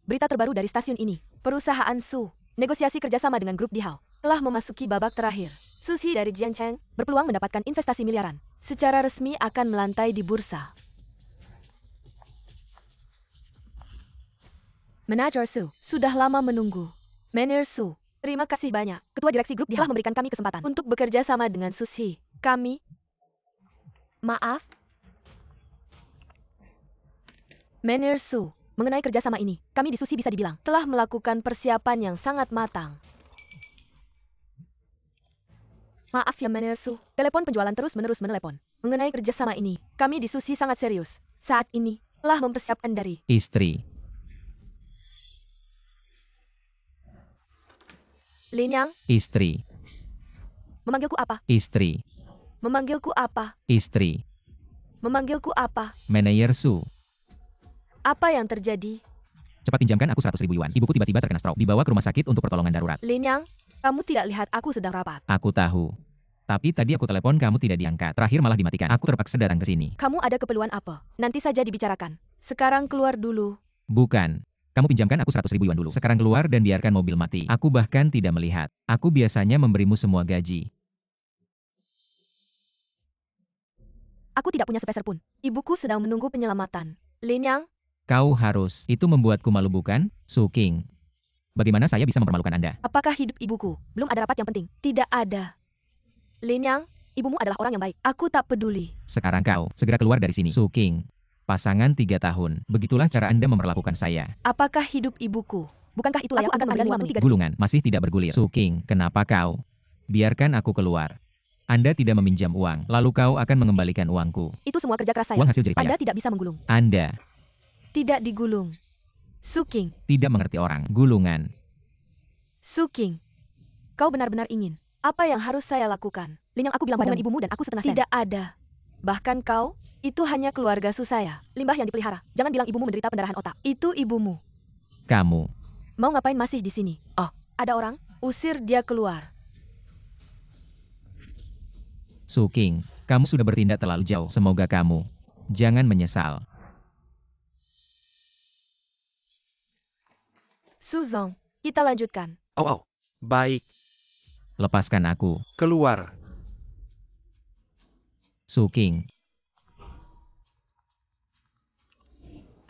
Berita terbaru dari stasiun ini. Perusahaan Su, negosiasi kerjasama dengan grup Dihao, telah memasuki babak terakhir. Sushi dari Jiancheng berpeluang mendapatkan investasi miliaran. Secara resmi akan melantai di bursa. Manajer Su, sudah lama menunggu. Manajer Su, terima kasih banyak. Ketua direksi grup Dihao telah memberikan kami kesempatan untuk bekerja sama dengan Sushi. Kami... Maaf? Manajer Su, mengenai kerjasama ini, kami di Sushi bisa dibilang telah melakukan persiapan yang sangat matang. Maaf ya Manajer Su, telepon penjualan terus-menerus menelepon. Mengenai kerjasama ini, kami di Sushi sangat serius. Saat ini, telah mempersiapkan dari Istri. Lin Yang, Istri. memanggilku apa? Istri. Memanggilku apa? Istri. Memanggilku apa? Manajer Su. Apa yang terjadi? Cepat pinjamkan aku 100.000 yuan. Ibuku tiba-tiba terkena stroke. Dibawa ke rumah sakit untuk pertolongan darurat. Lin Yang, kamu tidak lihat aku sedang rapat. Aku tahu. Tapi tadi aku telepon kamu tidak diangkat. Terakhir malah dimatikan. Aku terpaksa datang ke sini. Kamu ada keperluan apa? Nanti saja dibicarakan. Sekarang keluar dulu. Bukan. Kamu pinjamkan aku 100.000 yuan dulu. Sekarang keluar dan biarkan mobil mati. Aku bahkan tidak melihat. Aku biasanya memberimu semua gaji. Aku tidak punya sepeser pun. Ibuku sedang menunggu penyelamatan. Lin Yang, Kau harus. Itu membuatku malu bukan? Su King. Bagaimana saya bisa mempermalukan Anda? apakah hidup ibuku? Belum ada rapat yang penting. Tidak ada. Lin Yang, ibumu adalah orang yang baik. Aku tak peduli. Sekarang kau. Segera keluar dari sini. Su King. Pasangan 3 tahun. Begitulah cara Anda memperlakukan saya. Apakah hidup ibuku? Bukankah itu layak untuk memberimu waktu 3 detik? Gulungan. Masih tidak bergulir. Su King. Kenapa kau? Biarkan aku keluar. Anda tidak meminjam uang. Lalu kau akan mengembalikan uangku. Itu semua kerja keras saya. Uang hasil jerih payah. Anda tidak bisa menggulung. Anda Tidak digulung. Su King, tidak mengerti orang. Gulungan. Su King. Kau benar-benar ingin. Apa yang harus saya lakukan? Lin Yang, aku bilang padamu ibumu dan aku setengah sen. Tidak ada. Bahkan kau, itu hanya keluarga Su saya. Limbah yang dipelihara. Jangan bilang ibumu menderita pendarahan otak. Itu ibumu. Kamu. Mau ngapain masih di sini? Oh, ada orang? Usir dia keluar. Su King. Kamu sudah bertindak terlalu jauh. Semoga kamu jangan menyesal. Su Zong, kita lanjutkan. Oh, baik. Lepaskan aku. Keluar. Su King.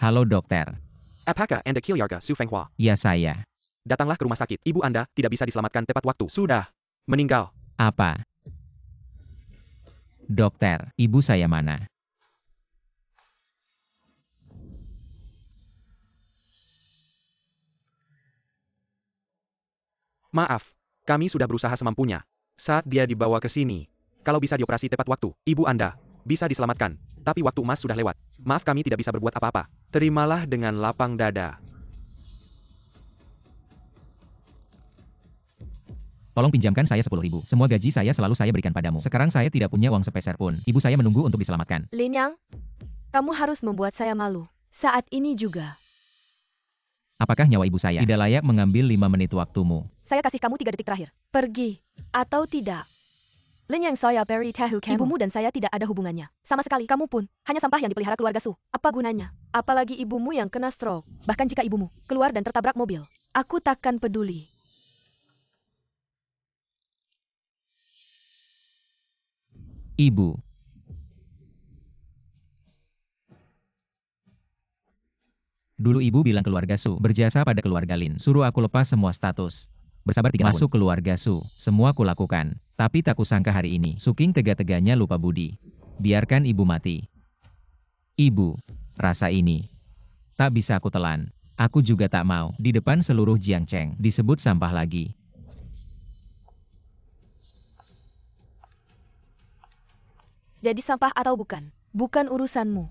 Halo dokter. Apakah Anda keluarga Su Fenghua? Ya saya. Datanglah ke rumah sakit. Ibu Anda tidak bisa diselamatkan tepat waktu. Sudah meninggal. Apa? Dokter, ibu saya mana? Maaf, kami sudah berusaha semampunya. Saat dia dibawa ke sini, kalau bisa dioperasi tepat waktu, ibu Anda bisa diselamatkan. Tapi waktu emas sudah lewat. Maaf, kami tidak bisa berbuat apa-apa. Terimalah dengan lapang dada. Tolong pinjamkan saya 10.000. Semua gaji saya selalu saya berikan padamu. Sekarang saya tidak punya uang sepeser pun. Ibu saya menunggu untuk diselamatkan. Lin Yang, kamu harus membuat saya malu. Saat ini juga. Apakah nyawa ibu saya tidak layak mengambil 5 menit waktumu? Saya kasih kamu 3 detik terakhir. Pergi. Atau tidak. Lin Yang, saya beri tahu kamu. Ibumu dan saya tidak ada hubungannya. Sama sekali. Kamu pun hanya sampah yang dipelihara keluarga Su. Apa gunanya? Apalagi ibumu yang kena stroke. Bahkan jika ibumu keluar dan tertabrak mobil, aku takkan peduli. Ibu. Dulu ibu bilang keluarga Su berjasa pada keluarga Lin. Suruh aku lepas semua status. Bersabar 3 tahun. Masuk keluarga Su. Semua kulakukan. Tapi tak kusangka hari ini. Su King tega-teganya lupa budi. Biarkan ibu mati. Ibu. Rasa ini tak bisa aku telan. Aku juga tak mau. Di depan seluruh Jiangcheng disebut sampah lagi. Jadi sampah atau bukan? Bukan urusanmu.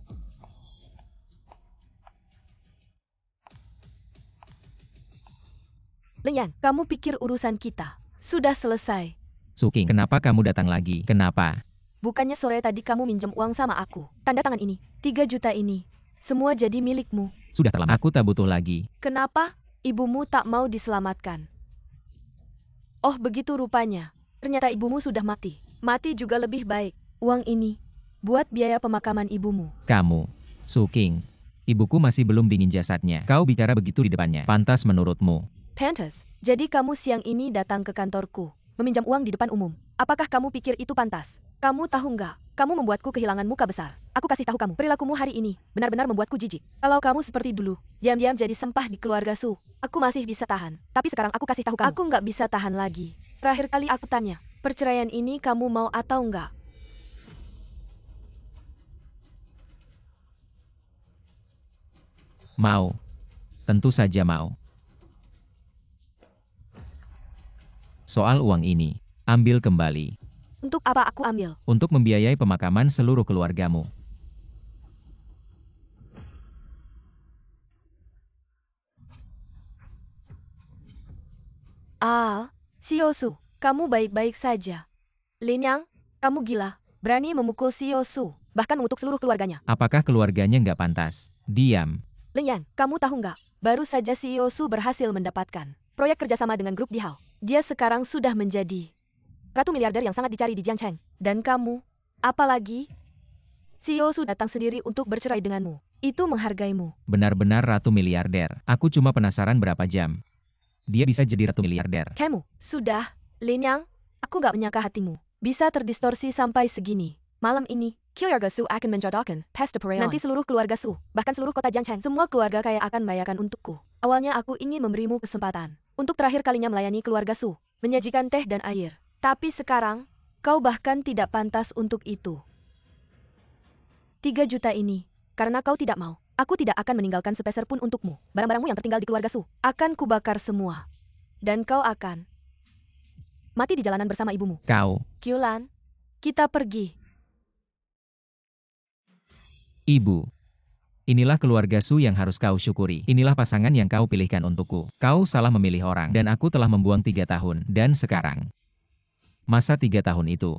Lin Yang, kamu pikir urusan kita sudah selesai? Su King, kenapa kamu datang lagi? Kenapa? Bukannya sore tadi kamu minjem uang sama aku? Tanda tangan ini, 3 juta ini. Semua jadi milikmu. Sudah terlambat. Aku tak butuh lagi. Kenapa ibumu tak mau diselamatkan? Oh begitu rupanya. Ternyata ibumu sudah mati. Mati juga lebih baik. Uang ini buat biaya pemakaman ibumu. Kamu. Su King. Ibuku masih belum dingin jasadnya. Kau bicara begitu di depannya. Pantas menurutmu? Pantas. Jadi kamu siang ini datang ke kantorku, meminjam uang di depan umum. Apakah kamu pikir itu pantas? Kamu tahu nggak? Kamu membuatku kehilangan muka besar. Aku kasih tahu kamu, perilakumu hari ini benar-benar membuatku jijik. Kalau kamu seperti dulu, diam-diam jadi sampah di keluarga Su, aku masih bisa tahan. Tapi sekarang aku kasih tahu kamu, aku nggak bisa tahan lagi. Terakhir kali aku tanya, perceraian ini kamu mau atau nggak? Mau. Tentu saja mau. Soal uang ini, ambil kembali. Untuk apa aku ambil? Untuk membiayai pemakaman seluruh keluargamu. Siosu, kamu baik-baik saja. Lin Yang, kamu gila, berani memukul Siosu, bahkan mengutuk seluruh keluarganya. Apakah keluarganya nggak pantas? Diam. Lin Yang, kamu tahu nggak? Baru saja Siosu berhasil mendapatkan proyek kerjasama dengan grup Dihao. Dia sekarang sudah menjadi ratu miliarder yang sangat dicari di Jiangcheng. Dan kamu, apalagi? Siosu datang sendiri untuk bercerai denganmu. Itu menghargaimu. Benar-benar ratu miliarder. Aku cuma penasaran berapa jam dia bisa jadi ratu miliarder. Kamu, sudah, Lin Yang, aku nggak menyangka hatimu bisa terdistorsi sampai segini. Malam ini, keluarga Su akan menjodohkan pesta perayaan. Nanti seluruh keluarga Su, bahkan seluruh kota Jiangcheng, semua keluarga kaya akan membayarkan untukku. Awalnya aku ingin memberimu kesempatan untuk terakhir kalinya melayani keluarga Su, menyajikan teh dan air. Tapi sekarang, kau bahkan tidak pantas untuk itu. 3 juta ini, karena kau tidak mau, aku tidak akan meninggalkan sepeser pun untukmu. Barang-barangmu yang tertinggal di keluarga Su, akan kubakar semua. Dan kau akan mati di jalanan bersama ibumu. Kau, Kyulan, kita pergi. Ibu. Inilah keluarga Su yang harus kau syukuri. Inilah pasangan yang kau pilihkan untukku. Kau salah memilih orang, dan aku telah membuang 3 tahun. Dan sekarang, masa 3 tahun itu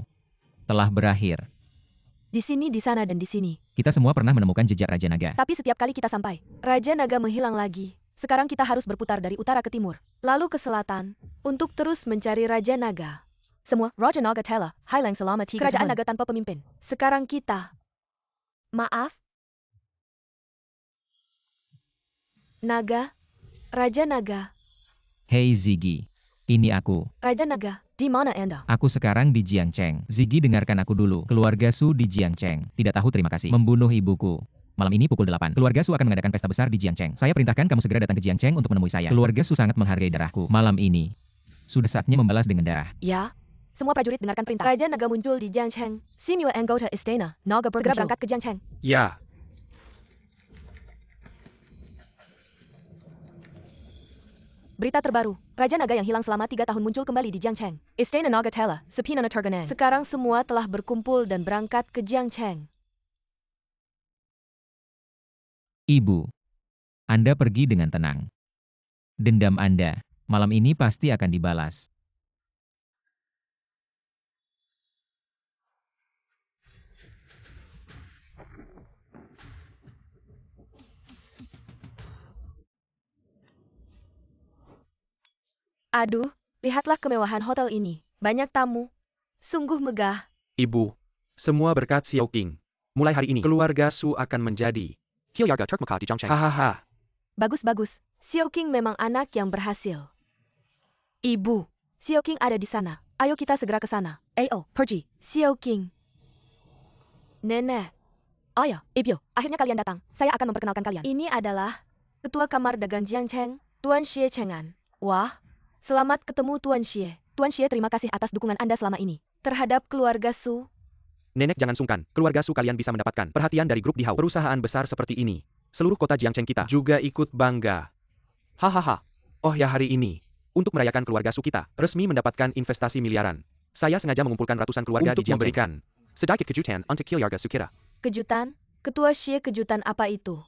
telah berakhir. Di sini, di sana, dan di sini. Kita semua pernah menemukan jejak Raja Naga. Tapi setiap kali kita sampai, Raja Naga menghilang lagi. Sekarang kita harus berputar dari utara ke timur, lalu ke selatan, untuk terus mencari Raja Naga. Semua, Raja Naga telah hilang selama 3 tahun. Kerajaan Naga tanpa pemimpin. Sekarang kita... Maaf? Naga? Raja Naga? Hei Ziggy, ini aku. Raja Naga, di mana Anda? Aku sekarang di Jiangcheng. Ziggy, dengarkan aku dulu. Keluarga Su di Jiangcheng tidak tahu terima kasih. Membunuh ibuku. Malam ini pukul 8. Keluarga Su akan mengadakan pesta besar di Jiangcheng. Saya perintahkan kamu segera datang ke Jiangcheng untuk menemui saya. Keluarga Su sangat menghargai darahku. Malam ini, sudah saatnya membalas dengan darah. Ya. Semua prajurit dengarkan perintah. Raja Naga muncul di Jiangcheng. Simua anggota istana Naga segera berangkat ke Jiangcheng. Ya. Berita terbaru, Raja Naga yang hilang selama 3 tahun muncul kembali di Jiangcheng. Istana Naga telah sepi nana tergenang. Sekarang semua telah berkumpul dan berangkat ke Jiangcheng. Ibu, Anda pergi dengan tenang. Dendam Anda, malam ini pasti akan dibalas. Aduh, lihatlah kemewahan hotel ini. Banyak tamu. Sungguh megah. Ibu, semua berkat Xiao Qing. Mulai hari ini, keluarga Su akan menjadi keluarga terkemuka di Jiangcheng. Hahaha. Bagus-bagus. Xiao Qing memang anak yang berhasil. Ibu, Xiao Qing ada di sana. Ayo kita segera ke sana. Pergi. Xiao Qing. Nenek. Ayah, Ibu, akhirnya kalian datang. Saya akan memperkenalkan kalian. Ini adalah Ketua Kamar Dagang Jiangcheng, Tuan Xie Chengan. Wah, selamat ketemu Tuan Xie. Tuan Xie, terima kasih atas dukungan Anda selama ini terhadap keluarga Su. Nenek, jangan sungkan. Keluarga Su kalian bisa mendapatkan perhatian dari grup Dihao. Perusahaan besar seperti ini. Seluruh kota Jiangcheng kita juga ikut bangga. Hahaha. Oh ya, hari ini, untuk merayakan keluarga Su kita resmi mendapatkan investasi miliaran. Saya sengaja mengumpulkan ratusan keluarga untuk di Jiangcheng. Memberikan sedikit kejutan untuk keluarga Su kita. Kejutan? Ketua Xie, kejutan apa itu?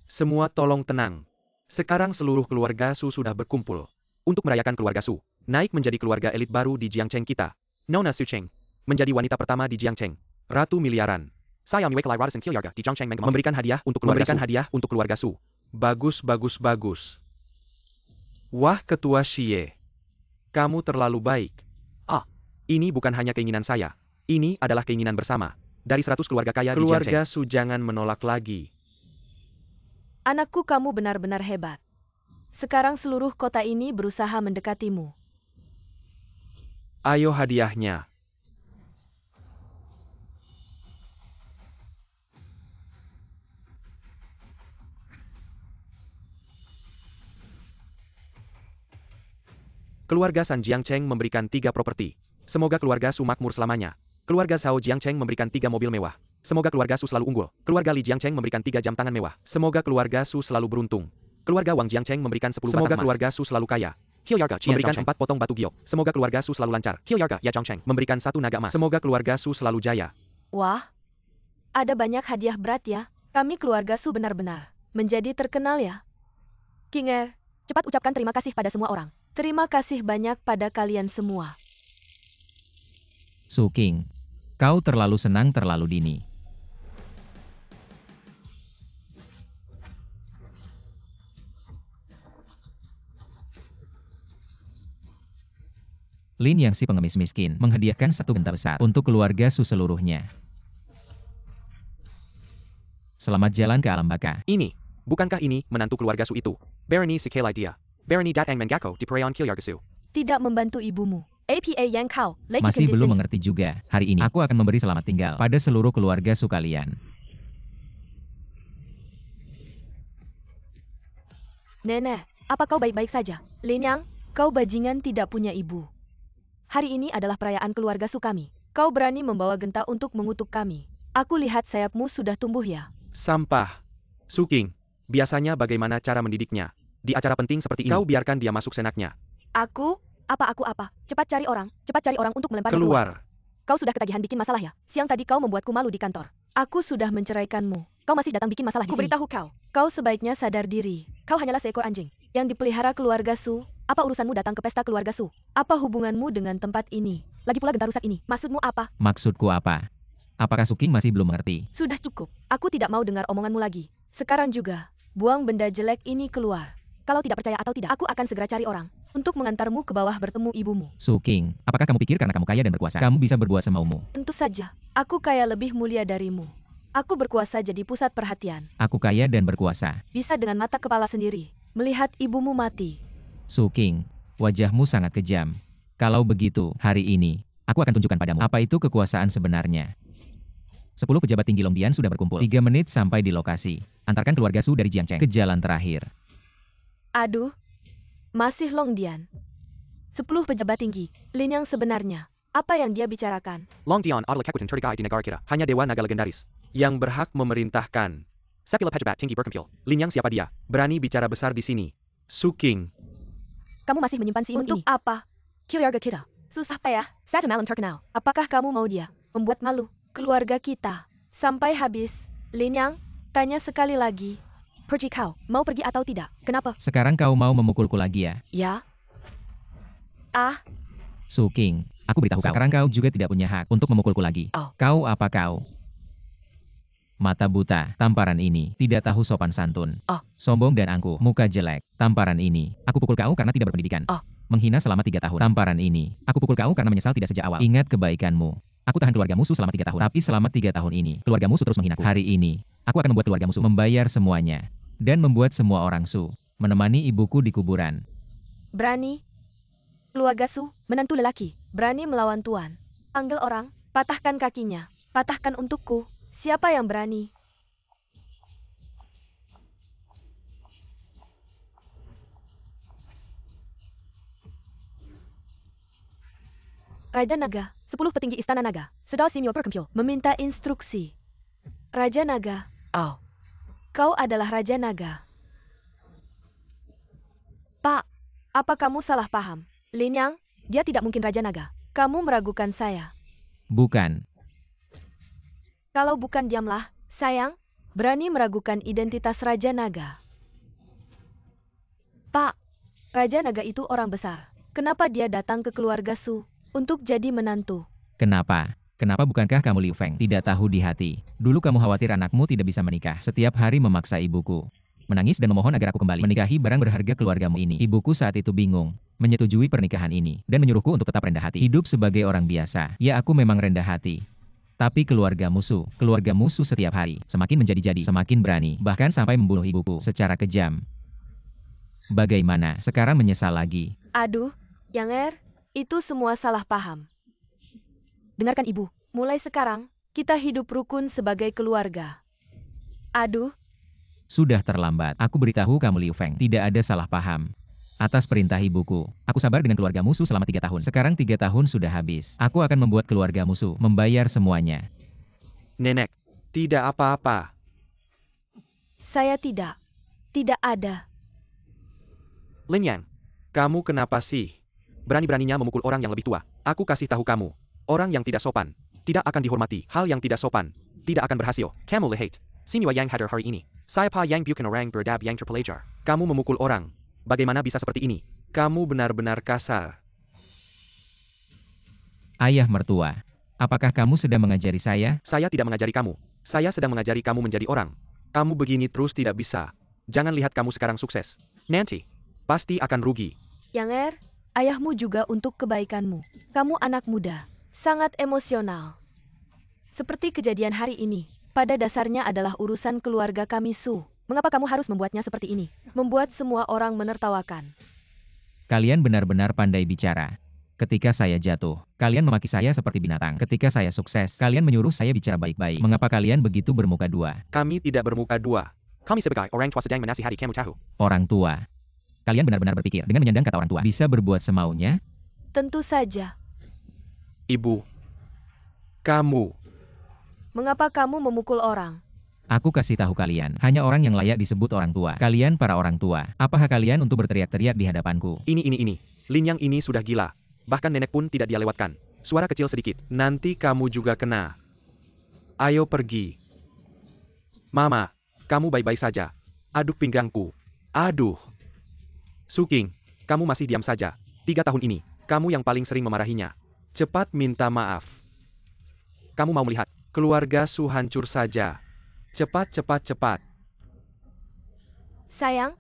Semua tolong tenang. Sekarang seluruh keluarga Su sudah berkumpul untuk merayakan keluarga Su naik menjadi keluarga elit baru di Jiangcheng kita. Nona Su Cheng menjadi wanita pertama di Jiangcheng, ratu miliaran. Saya mewakili ratusan keluarga di Jiangcheng memberikan hadiah untuk keluarga Su. Bagus, bagus, bagus. Wah, Ketua Xie, kamu terlalu baik. Ini bukan hanya keinginan saya. Ini adalah keinginan bersama dari 100 keluarga kaya di Jiangcheng. Keluarga Su jangan menolak lagi. Anakku, kamu benar-benar hebat. Sekarang seluruh kota ini berusaha mendekatimu. Ayo hadiahnya. Keluarga San Jiangcheng memberikan 3 properti. Semoga keluarga Su makmur selamanya. Keluarga Zhao Jiangcheng memberikan 3 mobil mewah. Semoga keluarga Su selalu unggul. Keluarga Li Jiangcheng memberikan 3 jam tangan mewah. Semoga keluarga Su selalu beruntung. Keluarga Wang Jiangcheng memberikan 10 Semoga batak emas. Keluarga Su selalu kaya. Hyarga memberikan 4 potong batu giok. Semoga keluarga Su selalu lancar. Hyarga Ya Chongcheng memberikan 1 naga emas. Semoga keluarga Su selalu jaya. Wah, ada banyak hadiah berat ya. Kami keluarga Su benar-benar menjadi terkenal ya. King cepat ucapkan terima kasih pada semua orang. Terima kasih banyak pada kalian semua. Su King, kau terlalu senang terlalu dini. Lin yang si pengemis miskin menghadiahkan 1 genta besar untuk keluarga Su seluruhnya. Selamat jalan ke alam baka. Ini, bukankah ini menantu keluarga Su itu? Barony Sikelai dia. Barony Datang Mengako di Preon Hyarga Su. Tidak membantu ibumu. APA Yang Kau, Lady Masih Kim belum di sini. mengerti juga. Hari ini aku akan memberi selamat tinggal pada seluruh keluarga Su kalian. Nenek, apa kau baik-baik saja? Lin Yang, kau bajingan tidak punya ibu. Hari ini adalah perayaan keluarga Su kami. Kau berani membawa genta untuk mengutuk kami. Aku lihat sayapmu sudah tumbuh ya. Sampah. Su King, biasanya bagaimana cara mendidiknya? Di acara penting seperti ini, kau biarkan dia masuk senaknya. Aku? Apa? Cepat cari orang untuk melemparnya Keluar. Kau sudah ketagihan bikin masalah ya? Siang tadi kau membuatku malu di kantor. Aku sudah menceraikanmu. Kau masih datang bikin masalah di sini. Kuberitahu kau. Kau sebaiknya sadar diri. Kau hanyalah seekor anjing yang dipelihara keluarga Su. Apa urusanmu datang ke pesta keluarga Su? Apa hubunganmu dengan tempat ini? Lagi pula genta rusak ini. Maksudmu apa? Maksudku apa? Apakah Su King masih belum mengerti? Sudah cukup. Aku tidak mau dengar omonganmu lagi. Sekarang juga, buang benda jelek ini keluar. Kalau tidak percaya atau tidak, aku akan segera cari orang untuk mengantarmu ke bawah bertemu ibumu. Su King, apakah kamu pikir karena kamu kaya dan berkuasa, kamu bisa berbuat semaumu? Tentu saja. Aku kaya lebih mulia darimu. Aku berkuasa jadi pusat perhatian. Aku kaya dan berkuasa. Bisa dengan mata kepala sendiri melihat ibumu mati. Su King, wajahmu sangat kejam. Kalau begitu, hari ini, aku akan tunjukkan padamu apa itu kekuasaan sebenarnya. 10 pejabat tinggi Longdian sudah berkumpul. 3 menit sampai di lokasi. Antarkan keluarga Su dari Jiangcheng ke jalan terakhir. Aduh, masih Longdian. 10 pejabat tinggi. Lin yang sebenarnya. Apa yang dia bicarakan? Longdian adalah kekuatan terdekat di negara kita. Hanya dewa naga legendaris yang berhak memerintahkan. Sepuluh pejabat tinggi berkumpul. Lin Yang siapa dia? Berani bicara besar di sini. Su King. Kamu masih menyimpan si imut ini? Untuk apa? Keluarga kita. Susah payah. Satu malam terkenal. Apakah kamu mau dia membuat malu keluarga kita sampai habis? Lin Yang, tanya sekali lagi. Pergi kau, mau pergi atau tidak? Kenapa? Sekarang kau mau memukulku lagi ya? Ya. Ah, Su King, aku beritahu kau. Sekarang kau juga tidak punya hak untuk memukulku lagi. Oh. Kau apa kau? Mata buta, tamparan ini, tidak tahu sopan santun. Oh. Sombong dan angkuh, muka jelek, tamparan ini. Aku pukul kau karena tidak berpendidikan. Oh. Menghina selama 3 tahun. Tamparan ini, aku pukul kau karena menyesal tidak sejak awal. Ingat kebaikanmu. Aku tahan keluarga musuh selama 3 tahun. Tapi selama 3 tahun ini, keluarga musuh terus menghinaku. Hari ini, aku akan membuat keluarga musuh membayar semuanya. Dan membuat semua orang Su menemani ibuku di kuburan. berani. Keluarga Su, menantu lelaki, berani melawan tuan. Panggil orang, patahkan kakinya. Patahkan untukku. Siapa yang berani? Raja Naga, 10 petinggi Istana Naga, sedang Simyo berkumpul, meminta instruksi. Raja Naga, oh, kau adalah Raja Naga. Pak, apa kamu salah paham? Lin Yang, dia tidak mungkin Raja Naga. Kamu meragukan saya. Bukan. Kalau bukan diamlah, sayang, berani meragukan identitas Raja Naga. Pak, Raja Naga itu orang besar. Kenapa dia datang ke keluarga Su untuk jadi menantu? Kenapa? Kenapa bukankah kamu Liu Feng tidak tahu di hati? Dulu kamu khawatir anakmu tidak bisa menikah. Setiap hari memaksa ibuku. Menangis dan memohon agar aku kembali menikahi barang berharga keluargamu ini. Ibuku saat itu bingung, menyetujui pernikahan ini, dan menyuruhku untuk tetap rendah hati. Hidup sebagai orang biasa. Ya aku memang rendah hati. Tapi keluarga musuh setiap hari, semakin menjadi-jadi, semakin berani, bahkan sampai membunuh ibuku secara kejam. Bagaimana sekarang menyesal lagi? Aduh, Yang Er, itu semua salah paham. Dengarkan ibu, mulai sekarang, kita hidup rukun sebagai keluarga. Aduh, Sudah terlambat. Aku beritahu kamu Liu Feng, tidak ada salah paham. Atas perintah ibuku, aku sabar dengan keluarga musuh selama 3 tahun. Sekarang 3 tahun sudah habis. Aku akan membuat keluarga musuh membayar semuanya. Nenek, tidak apa-apa. saya tidak. Tidak ada. Lin Yang, kamu kenapa sih? Berani-beraninya memukul orang yang lebih tua. Aku kasih tahu kamu. Orang yang tidak sopan, tidak akan dihormati. Hal yang tidak sopan, tidak akan berhasil. Kamu lihat. Siniwa yang hadir hari ini. Saya pa yang bukan orang berdab yang terpelajar. Kamu memukul orang. Bagaimana bisa seperti ini? Kamu benar-benar kasar. Ayah mertua, apakah kamu sedang mengajari saya? Saya tidak mengajari kamu. Saya sedang mengajari kamu menjadi orang. Kamu begini terus tidak bisa. Jangan lihat kamu sekarang sukses. Nanti, pasti akan rugi. Yang Er, ayahmu juga untuk kebaikanmu. Kamu anak muda, sangat emosional. Seperti kejadian hari ini, pada dasarnya adalah urusan keluarga kami Su. Mengapa kamu harus membuatnya seperti ini? Membuat semua orang menertawakan. Kalian benar-benar pandai bicara. Ketika saya jatuh, kalian memaki saya seperti binatang. Ketika saya sukses, kalian menyuruh saya bicara baik-baik. Mengapa kalian begitu bermuka dua? Kami tidak bermuka dua. Kami sebagai orang tua sedang menasihati kamu tahu. Orang tua. Kalian benar-benar berpikir dengan menyandang kata orang tua. Bisa berbuat semaunya? Tentu saja. Ibu. Kamu. Mengapa kamu memukul orang? Aku kasih tahu kalian, hanya orang yang layak disebut orang tua. Kalian para orang tua, apa hak kalian untuk berteriak-teriak di hadapanku? Ini. Lin Yang ini sudah gila. Bahkan nenek pun tidak dia lewatkan. Suara kecil sedikit. Nanti kamu juga kena. Ayo pergi. Mama, kamu baik-baik saja. Aduh pinggangku. Aduh. Suking, kamu masih diam saja. 3 tahun ini, kamu yang paling sering memarahinya. Cepat minta maaf. Kamu mau melihat, keluarga Su hancur saja. Cepat. Sayang,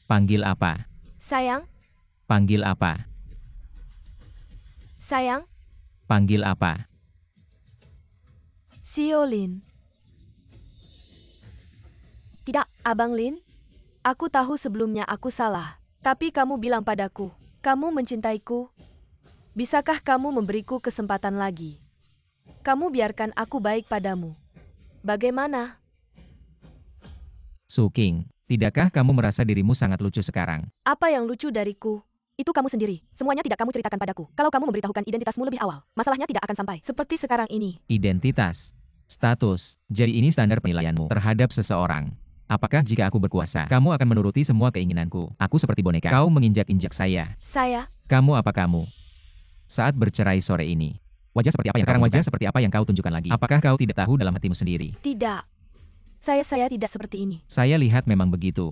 Panggil apa? sayang, Panggil apa? sayang, Panggil apa? Siolin. Tidak, Abang Lin. Aku tahu sebelumnya aku salah. Tapi kamu bilang padaku, kamu mencintaiku. Bisakah kamu memberiku kesempatan lagi? Kamu biarkan aku baik padamu. Bagaimana? Suking, tidakkah kamu merasa dirimu sangat lucu sekarang? Apa yang lucu dariku? Itu kamu sendiri. Semuanya tidak kamu ceritakan padaku. Kalau kamu memberitahukan identitasmu lebih awal, masalahnya tidak akan sampai seperti sekarang ini. Identitas, status, jadi ini standar penilaianmu terhadap seseorang. Apakah jika aku berkuasa, kamu akan menuruti semua keinginanku? Aku seperti boneka, kau menginjak-injak saya. Saya, Kamu apa kamu? Saat bercerai sore ini, wajah seperti apa yang sekarang wajah seperti apa yang kau tunjukkan lagi? Apakah kau tidak tahu dalam hatimu sendiri? tidak. Saya tidak seperti ini. Saya lihat memang begitu.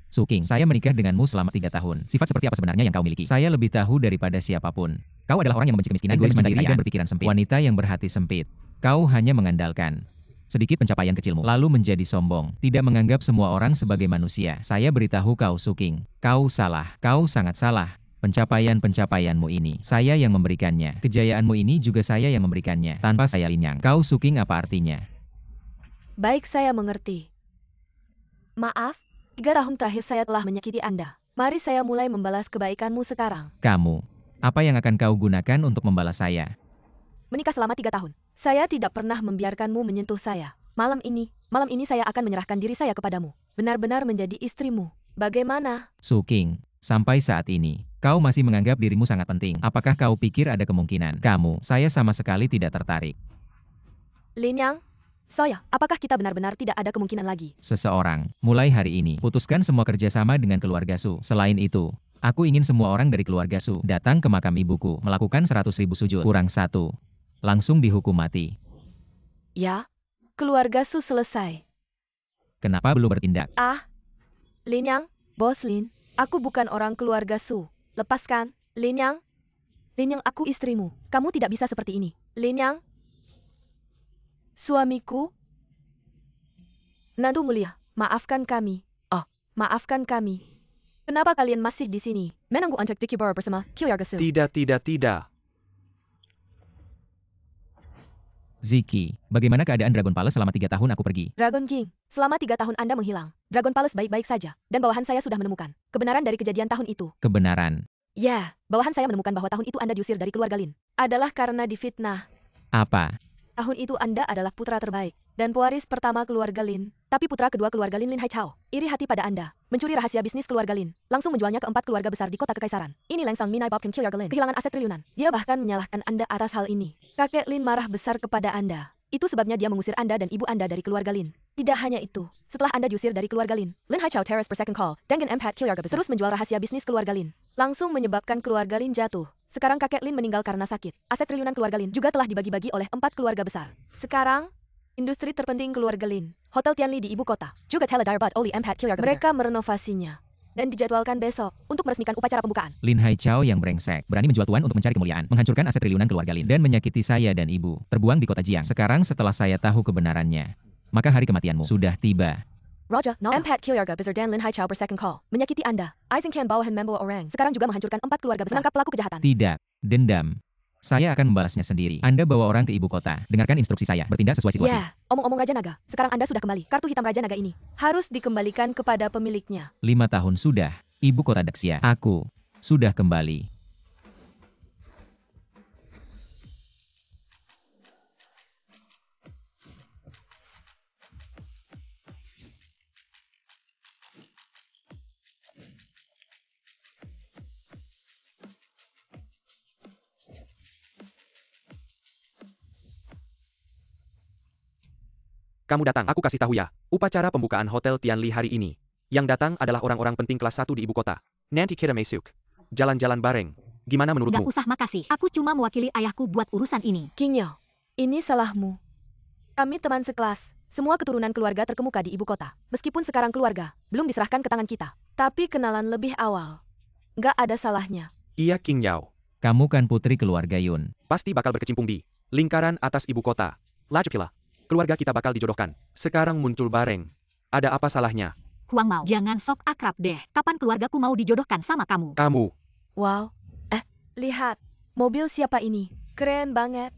Suking, saya menikah denganmu selama 3 tahun. Sifat seperti apa sebenarnya yang kau miliki? Saya lebih tahu daripada siapapun. Kau adalah orang yang membenci kemiskinan, egois, mandiri, dan berpikiran sempit. Wanita yang berhati sempit. Kau hanya mengandalkan sedikit pencapaian kecilmu, lalu menjadi sombong. Tidak menganggap semua orang sebagai manusia. Saya beritahu kau Suking, kau salah. Kau sangat salah. Pencapaian-pencapaianmu ini, saya yang memberikannya. Kejayaanmu ini juga saya yang memberikannya. Tanpa saya Lin Yang. Kau Suking apa artinya? Baik, saya mengerti. Maaf, 3 tahun terakhir saya telah menyakiti Anda. Mari saya mulai membalas kebaikanmu sekarang. Kamu. Apa yang akan kau gunakan untuk membalas saya? Menikah selama 3 tahun. Saya tidak pernah membiarkanmu menyentuh saya. Malam ini saya akan menyerahkan diri saya kepadamu. Benar-benar menjadi istrimu. Bagaimana? Suking, sampai saat ini, kau masih menganggap dirimu sangat penting. Apakah kau pikir ada kemungkinan? Kamu, saya sama sekali tidak tertarik. Lin Yang, Soya, apakah kita benar-benar tidak ada kemungkinan lagi? Seseorang, mulai hari ini, putuskan semua kerjasama dengan keluarga Su. Selain itu, aku ingin semua orang dari keluarga Su datang ke makam ibuku, melakukan 100.000 sujud. Kurang 1. Langsung dihukum mati. Ya, keluarga Su selesai. Kenapa belum bertindak? Lin Yang, Bos Lin, aku bukan orang keluarga Su. Lepaskan, Lin Yang. Lin Yang, aku istrimu. Kamu tidak bisa seperti ini. Lin Yang, suamiku. Nantu mulia, maafkan kami. Maafkan kami. Kenapa kalian masih di sini? Menunggu untuk dikibur bersama keluarga Su. Tidak. Ziki, bagaimana keadaan Dragon Palace selama 3 tahun aku pergi? Dragon King, selama 3 tahun Anda menghilang. Dragon Palace baik-baik saja, dan bawahan saya sudah menemukan kebenaran dari kejadian tahun itu. Kebenaran. Ya, bawahan saya menemukan bahwa tahun itu Anda diusir dari keluarga Lin. Adalah karena difitnah. Apa? Tahun itu Anda adalah putra terbaik dan pewaris pertama keluarga Lin. Tapi putra kedua keluarga Lin, Lin Haichao, iri hati pada Anda, mencuri rahasia bisnis keluarga Lin, langsung menjualnya ke 4 keluarga besar di kota kekaisaran. Ini Lang Sang Minai Bob Kim keluarga Lin, kehilangan aset triliunan. Dia bahkan menyalahkan Anda atas hal ini. Kakek Lin marah besar kepada Anda. Itu sebabnya dia mengusir Anda dan ibu Anda dari keluarga Lin. Tidak hanya itu, setelah Anda diusir dari keluarga Lin, Lin Haichao Terrace per second call, dengan empat keluarga besar terus menjual rahasia bisnis keluarga Lin, langsung menyebabkan keluarga Lin jatuh. Sekarang kakek Lin meninggal karena sakit. Aset triliunan keluarga Lin juga telah dibagi-bagi oleh 4 keluarga besar. Sekarang, industri terpenting keluarga Lin, Hotel Tianli di ibu kota, juga Teledarbot Oli empat keluarga besar. Mereka merenovasinya dan dijadwalkan besok untuk meresmikan upacara pembukaan. Lin Haichao yang brengsek, berani menjual tuan untuk mencari kemuliaan, menghancurkan aset triliunan keluarga Lin, dan menyakiti saya dan ibu, terbuang di kota Jiang. Sekarang setelah saya tahu kebenarannya, maka hari kematianmu sudah tiba. Roger, empat keluarga besar dan Lin Haichao per second call, menyakiti Anda. Aizenkan bawahan membawa orang, sekarang juga menghancurkan 4 keluarga besar, menangkap pelaku kejahatan. Tidak, dendam. Saya akan membalasnya sendiri. Anda bawa orang ke ibu kota. Dengarkan instruksi saya. Bertindak sesuai situasi. Ya, omong-omong Raja Naga, sekarang Anda sudah kembali. Kartu hitam Raja Naga ini harus dikembalikan kepada pemiliknya. 5 tahun sudah. Ibu kota Daxia. Aku sudah kembali. Kamu datang, aku kasih tahu ya. Upacara pembukaan Hotel Tianli hari ini. Yang datang adalah orang-orang penting kelas 1 di ibu kota. Nanti kita masuk. Jalan-jalan bareng. Gimana Nggak menurutmu? usah makasih. Aku cuma mewakili ayahku buat urusan ini. King Yao, ini salahmu. Kami teman sekelas. Semua keturunan keluarga terkemuka di ibu kota. Meskipun sekarang keluarga belum diserahkan ke tangan kita. Tapi kenalan lebih awal. Nggak ada salahnya. Iya King Yao. Kamu kan putri keluarga Yun. Pasti bakal berkecimpung di lingkaran atas ibu kota. Lajepila. Keluarga kita bakal dijodohkan. Sekarang muncul bareng. Ada apa salahnya? Huang Mao, jangan sok akrab deh. Kapan keluargaku mau dijodohkan sama kamu? Kamu. Wow. Lihat. Mobil siapa ini? Keren banget.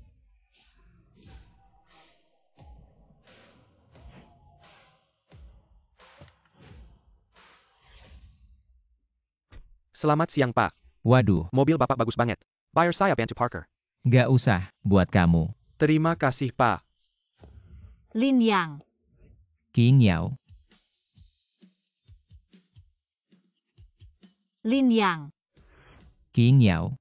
Selamat siang Pak. Waduh, Mobil Bapak bagus banget. Bayar saya Bantu Parker. gak usah buat kamu. Terima kasih Pak. Lin Yang. King Yao. Lin Yang. King Yao.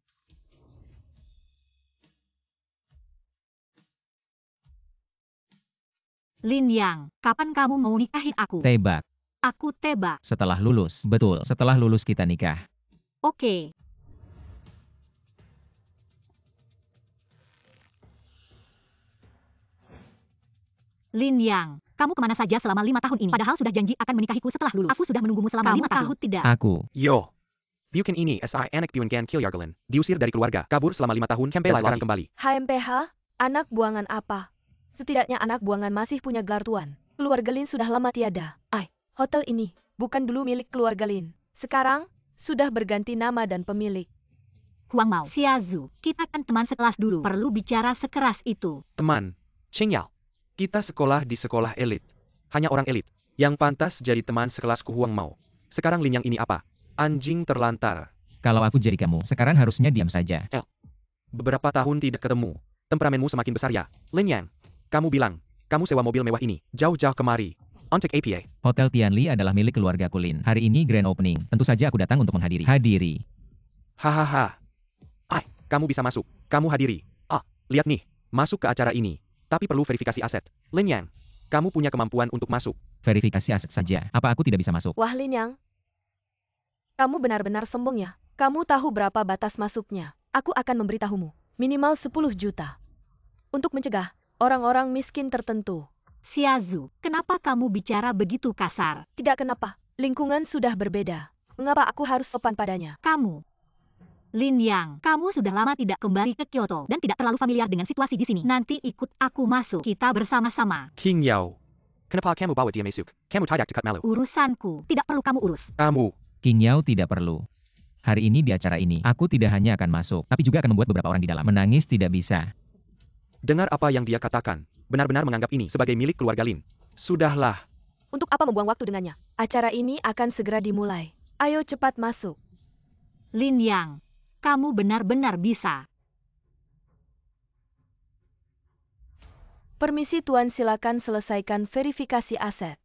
Lin Yang, kapan kamu mau nikahin aku? Tebak. Aku tebak. Setelah lulus. Betul, setelah lulus kita nikah. Oke. Lin Yang, kamu kemana saja selama 5 tahun ini? Padahal sudah janji akan menikahiku setelah lulus. Aku sudah menunggumu selama 5 tahun. Kamu tahu tidak? Aku. Yo. Bukan ini SI anak Bukan Kilyargalen. Diusir dari keluarga. Kabur selama 5 tahun. Kempel sekarang kembali. HMPH? Anak buangan apa? Setidaknya anak buangan masih punya gelar tuan. Keluarga Lin sudah lama tiada. Hotel ini bukan dulu milik keluarga Lin. Sekarang sudah berganti nama dan pemilik. Huang Mao, Xiazu, kita kan teman sekelas dulu. Perlu bicara sekeras itu. Teman. Cheng Yao. Kita sekolah di sekolah elit. Hanya orang elit. Yang pantas jadi teman sekelasku Huang Mao. Sekarang Lin Yang ini apa? Anjing terlantar. Kalau aku jadi kamu, sekarang harusnya diam saja. Beberapa tahun tidak ketemu. Temperamenmu semakin besar ya. Lin Yang. Kamu bilang, kamu sewa mobil mewah ini. Jauh-jauh kemari. Ontek APA. Hotel Tianli adalah milik keluarga Kulin. Hari ini grand opening. Tentu saja aku datang untuk menghadiri. Hadiri. Hahaha. Kamu bisa masuk. Kamu hadiri. Lihat nih. Masuk ke acara ini. Tapi perlu verifikasi aset. Lin Yang. Kamu punya kemampuan untuk masuk. Verifikasi aset saja. Apa aku tidak bisa masuk? Wah Lin Yang. Kamu benar-benar sombong ya. Kamu tahu berapa batas masuknya. Aku akan memberitahumu. Minimal 10 juta. Untuk mencegah orang-orang miskin tertentu. Xiazu, kenapa kamu bicara begitu kasar? Tidak kenapa. Lingkungan sudah berbeda. Mengapa aku harus sopan padanya? Kamu. Lin Yang, kamu sudah lama tidak kembali ke Kyoto dan tidak terlalu familiar dengan situasi di sini. Nanti ikut aku masuk. Kita bersama-sama. King Yao. Kenapa kamu bawa dia masuk? Kamu tidak dekat malu. Urusanku. Tidak perlu kamu urus. Kamu. King Yao tidak perlu. Hari ini di acara ini, aku tidak hanya akan masuk, tapi juga akan membuat beberapa orang di dalam menangis tidak bisa. Dengar apa yang dia katakan. Benar-benar menganggap ini sebagai milik keluarga Lin. Sudahlah. Untuk apa membuang waktu dengannya? Acara ini akan segera dimulai. Ayo cepat masuk. Lin Yang, kamu benar-benar bisa. Permisi Tuan, silakan selesaikan verifikasi aset.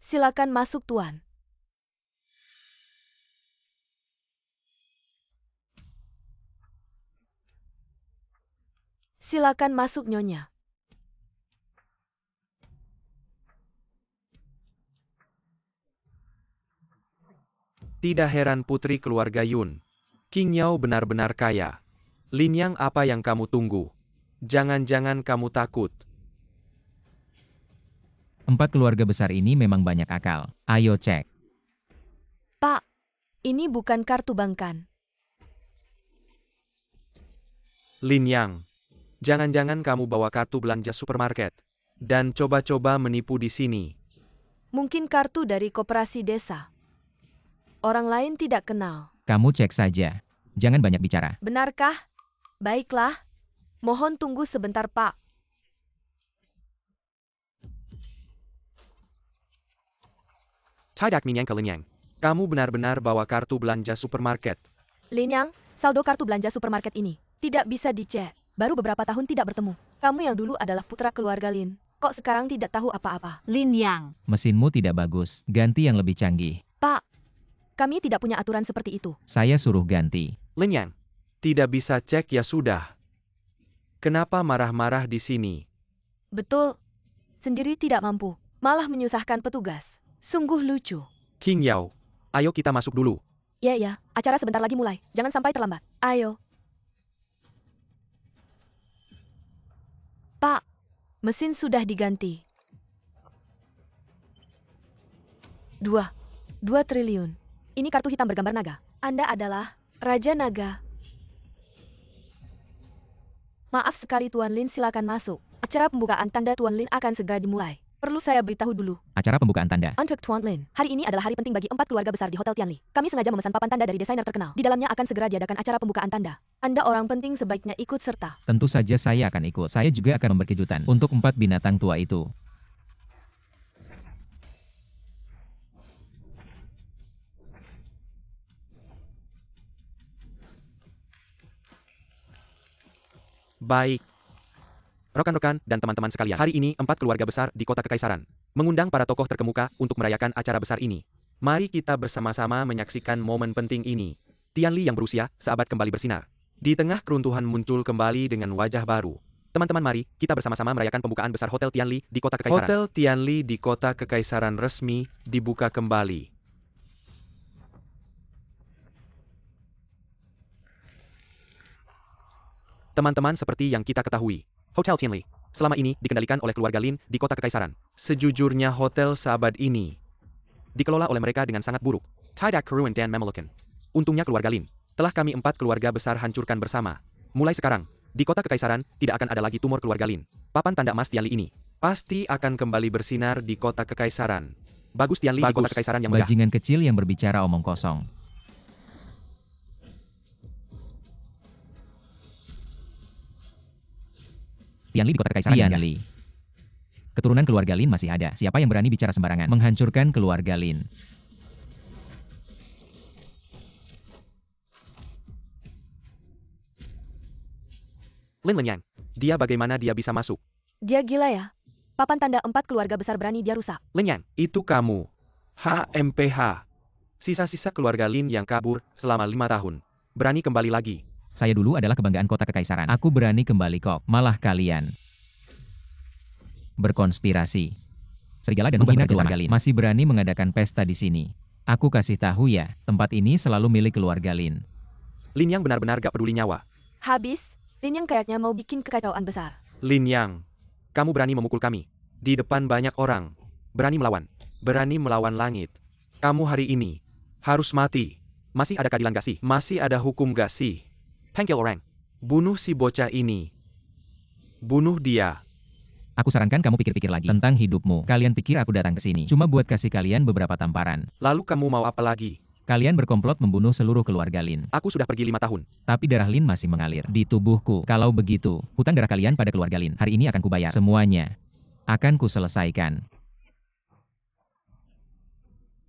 Silakan masuk Tuan. Silakan masuk Nyonya. Tidak heran putri keluarga Yun. King Yao benar-benar kaya. Lin Yang, apa yang kamu tunggu? Jangan-jangan kamu takut. 4 keluarga besar ini memang banyak akal. Ayo cek. Pak, ini bukan kartu bank kan? Lin Yang, jangan-jangan kamu bawa kartu belanja supermarket dan coba-coba menipu di sini. Mungkin kartu dari koperasi desa. Orang lain tidak kenal. Kamu cek saja. Jangan banyak bicara. Benarkah? Baiklah. Mohon tunggu sebentar, Pak. Tidak Min Yang ke Lin Yang. Kamu benar-benar bawa kartu belanja supermarket. Lin Yang, saldo kartu belanja supermarket ini tidak bisa dicek. Baru beberapa tahun tidak bertemu. Kamu yang dulu adalah putra keluarga Lin. Kok sekarang tidak tahu apa-apa? Lin Yang, Mesinmu tidak bagus. Ganti yang lebih canggih. Pak, kami tidak punya aturan seperti itu. Saya suruh ganti. Lin Yang, tidak bisa cek ya sudah. Kenapa marah-marah di sini? Betul. Sendiri tidak mampu. Malah menyusahkan petugas. Sungguh lucu. King Yao, ayo kita masuk dulu. Ya, acara sebentar lagi mulai. Jangan sampai terlambat. Ayo. Pak, mesin sudah diganti. 2 triliun. Ini kartu hitam bergambar naga. Anda adalah Raja Naga. Maaf sekali Tuan Lin, silakan masuk. Acara pembukaan tanda Tuan Lin akan segera dimulai. Perlu saya beritahu dulu. Acara pembukaan tanda. Untuk Tuan Lin, hari ini adalah hari penting bagi 4 keluarga besar di Hotel Tianli. Kami sengaja memesan papan tanda dari desainer terkenal. Di dalamnya akan segera diadakan acara pembukaan tanda. Anda orang penting, sebaiknya ikut serta. Tentu saja saya akan ikut. Saya juga akan memberi kejutan untuk 4 binatang tua itu. Baik. Rekan-rekan dan teman-teman sekalian, hari ini 4 keluarga besar di Kota Kekaisaran mengundang para tokoh terkemuka untuk merayakan acara besar ini. Mari kita bersama-sama menyaksikan momen penting ini. Tianli yang berusia seabad kembali bersinar. Di tengah keruntuhan muncul kembali dengan wajah baru. Teman-teman, mari kita bersama-sama merayakan pembukaan besar Hotel Tianli di Kota Kekaisaran. Hotel Tianli di Kota Kekaisaran resmi dibuka kembali. Teman-teman, seperti yang kita ketahui, Hotel Tianli selama ini dikendalikan oleh keluarga Lin di Kota Kekaisaran. Sejujurnya hotel seabad ini dikelola oleh mereka dengan sangat buruk. Tidak Keruan dan Mamelukan. Untungnya keluarga Lin telah kami 4 keluarga besar hancurkan bersama. Mulai sekarang, di Kota Kekaisaran tidak akan ada lagi tumor keluarga Lin. Papan tanda emas Tianli ini pasti akan kembali bersinar di Kota Kekaisaran. Bagus Tianli di Kota Kekaisaran yang megah. Bajingan kecil yang berbicara omong kosong. Tianli di Kota Kekaisaran yang megah. Keturunan keluarga Lin masih ada. Siapa yang berani bicara sembarangan? Menghancurkan keluarga Lin. Lin Yang, dia bagaimana dia bisa masuk? Dia gila ya? Papan tanda 4 keluarga besar berani dia rusak. Lin Yang, itu kamu. HMPH. Sisa-sisa keluarga Lin yang kabur selama 5 tahun. Berani kembali lagi. Saya dulu adalah kebanggaan Kota Kekaisaran. Aku berani kembali kok. Malah kalian berkonspirasi. Serigala dan menghina keluarga Lin. Masih berani mengadakan pesta di sini. Aku kasih tahu ya, tempat ini selalu milik keluarga Lin. Lin Yang benar-benar gak peduli nyawa. Habis, Lin Yang kayaknya mau bikin kekacauan besar. Lin Yang, kamu berani memukul kami. Di depan banyak orang. Berani melawan. Berani melawan langit. Kamu hari ini harus mati. Masih ada keadilan gak sih? Masih ada hukum gak sih? Panggil orang. Bunuh si bocah ini. Bunuh dia. Aku sarankan kamu pikir-pikir lagi tentang hidupmu. Kalian pikir aku datang ke sini cuma buat kasih kalian beberapa tamparan. Lalu kamu mau apa lagi? Kalian berkomplot membunuh seluruh keluarga Lin. Aku sudah pergi 5 tahun. Tapi darah Lin masih mengalir di tubuhku. Kalau begitu, hutang darah kalian pada keluarga Lin hari ini akan kubayar semuanya. Akan kuselesaikan.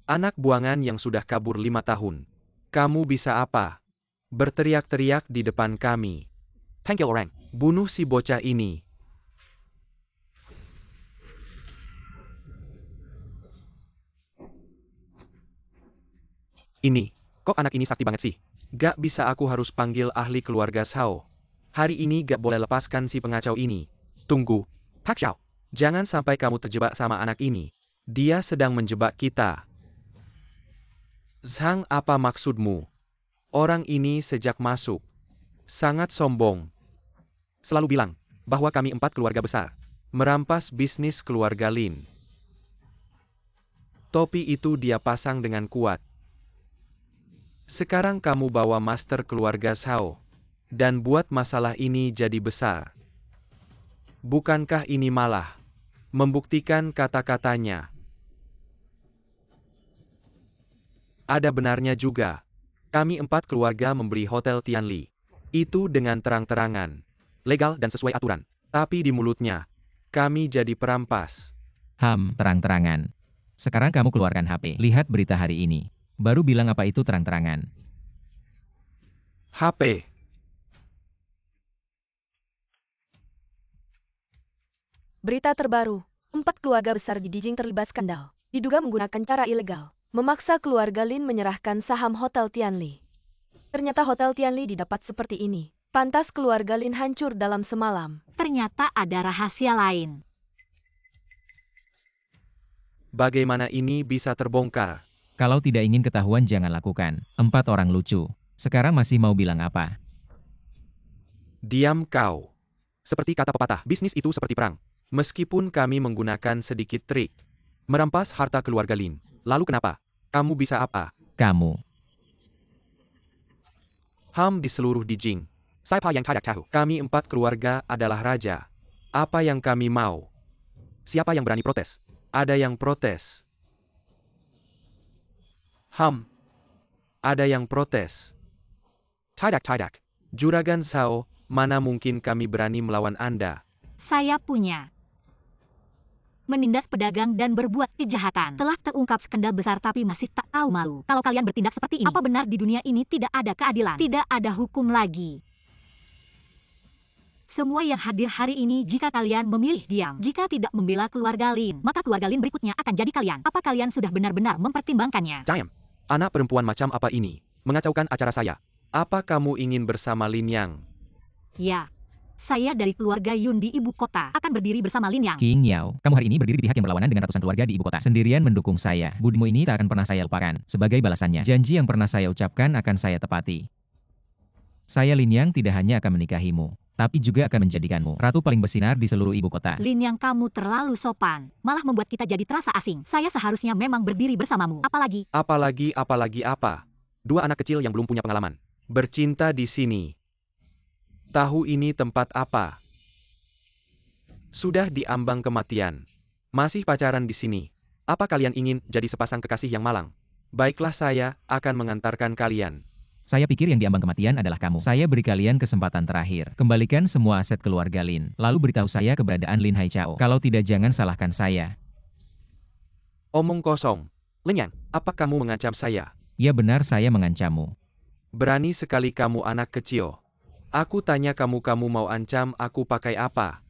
Anak buangan yang sudah kabur 5 tahun. Kamu bisa apa? Berteriak-teriak di depan kami. Panggil orang. Bunuh si bocah ini. Ini, kok anak ini sakti banget sih? Gak bisa, aku harus panggil ahli keluarga Shao. Hari ini gak boleh lepaskan si pengacau ini. Tunggu, Pak Xiao. Jangan sampai kamu terjebak sama anak ini. Dia sedang menjebak kita. Zhang, apa maksudmu? Orang ini sejak masuk sangat sombong. Selalu bilang bahwa kami 4 keluarga besar merampas bisnis keluarga Lin. Topi itu dia pasang dengan kuat. Sekarang kamu bawa master keluarga Shao dan buat masalah ini jadi besar. Bukankah ini malah membuktikan kata-katanya? Ada benarnya juga. Kami 4 keluarga membeli Hotel Tianli. Itu dengan terang-terangan. Legal dan sesuai aturan. Tapi di mulutnya, kami jadi perampas. Terang-terangan. Sekarang kamu keluarkan HP. Lihat berita hari ini. Baru bilang apa itu terang-terangan. HP. Berita terbaru. 4 keluarga besar di Dijing terlibat skandal. Diduga menggunakan cara ilegal. Memaksa keluarga Lin menyerahkan saham Hotel Tianli. Ternyata Hotel Tianli didapat seperti ini. Pantas keluarga Lin hancur dalam semalam. Ternyata ada rahasia lain. Bagaimana ini bisa terbongkar? Kalau tidak ingin ketahuan jangan lakukan. 4 orang lucu. Sekarang masih mau bilang apa? Diam kau. Seperti kata pepatah, bisnis itu seperti perang. Meskipun kami menggunakan sedikit trik. Merampas harta keluarga Lin. Lalu kenapa? Kamu bisa apa? Kamu. Di seluruh Dijing. Siapa yang tidak tahu? Kami 4 keluarga adalah raja. Apa yang kami mau? Siapa yang berani protes? Ada yang protes. Ada yang protes. Tidak. Juragan Shao, mana mungkin kami berani melawan Anda? Saya punya. Menindas pedagang dan berbuat kejahatan. Telah terungkap skandal besar tapi masih tak tahu malu. Kalau kalian bertindak seperti ini, apa benar di dunia ini tidak ada keadilan? Tidak ada hukum lagi. Semua yang hadir hari ini jika kalian memilih diam. Jika tidak membela keluarga Lin, maka keluarga Lin berikutnya akan jadi kalian. Apa kalian sudah benar-benar mempertimbangkannya? Diam. Anak perempuan macam apa ini? Mengacaukan acara saya. Apa kamu ingin bersama Lin Yang? Ya. Saya dari keluarga Yun di ibu kota, akan berdiri bersama Lin Yang. King Yao, kamu hari ini berdiri di pihak yang berlawanan dengan ratusan keluarga di ibu kota. Sendirian mendukung saya. Budimu ini tak akan pernah saya lupakan. Sebagai balasannya, janji yang pernah saya ucapkan akan saya tepati. Saya Lin Yang tidak hanya akan menikahimu, tapi juga akan menjadikanmu ratu paling bersinar di seluruh ibu kota. Lin Yang, kamu terlalu sopan. Malah membuat kita jadi terasa asing. Saya seharusnya memang berdiri bersamamu. Apalagi Apa? 2 anak kecil yang belum punya pengalaman. Bercinta di sini. Tahu ini tempat apa? Sudah diambang kematian. Masih pacaran di sini. Apa kalian ingin jadi sepasang kekasih yang malang? Baiklah, saya akan mengantarkan kalian. Saya pikir yang diambang kematian adalah kamu. Saya beri kalian kesempatan terakhir. Kembalikan semua aset keluarga Lin. Lalu beritahu saya keberadaan Lin Haichao. Kalau tidak jangan salahkan saya. Omong kosong. Lin Yang, apa kamu mengancam saya? Ya benar, saya mengancammu. Berani sekali kamu, anak kecil. Aku tanya kamu mau ancam aku pakai apa?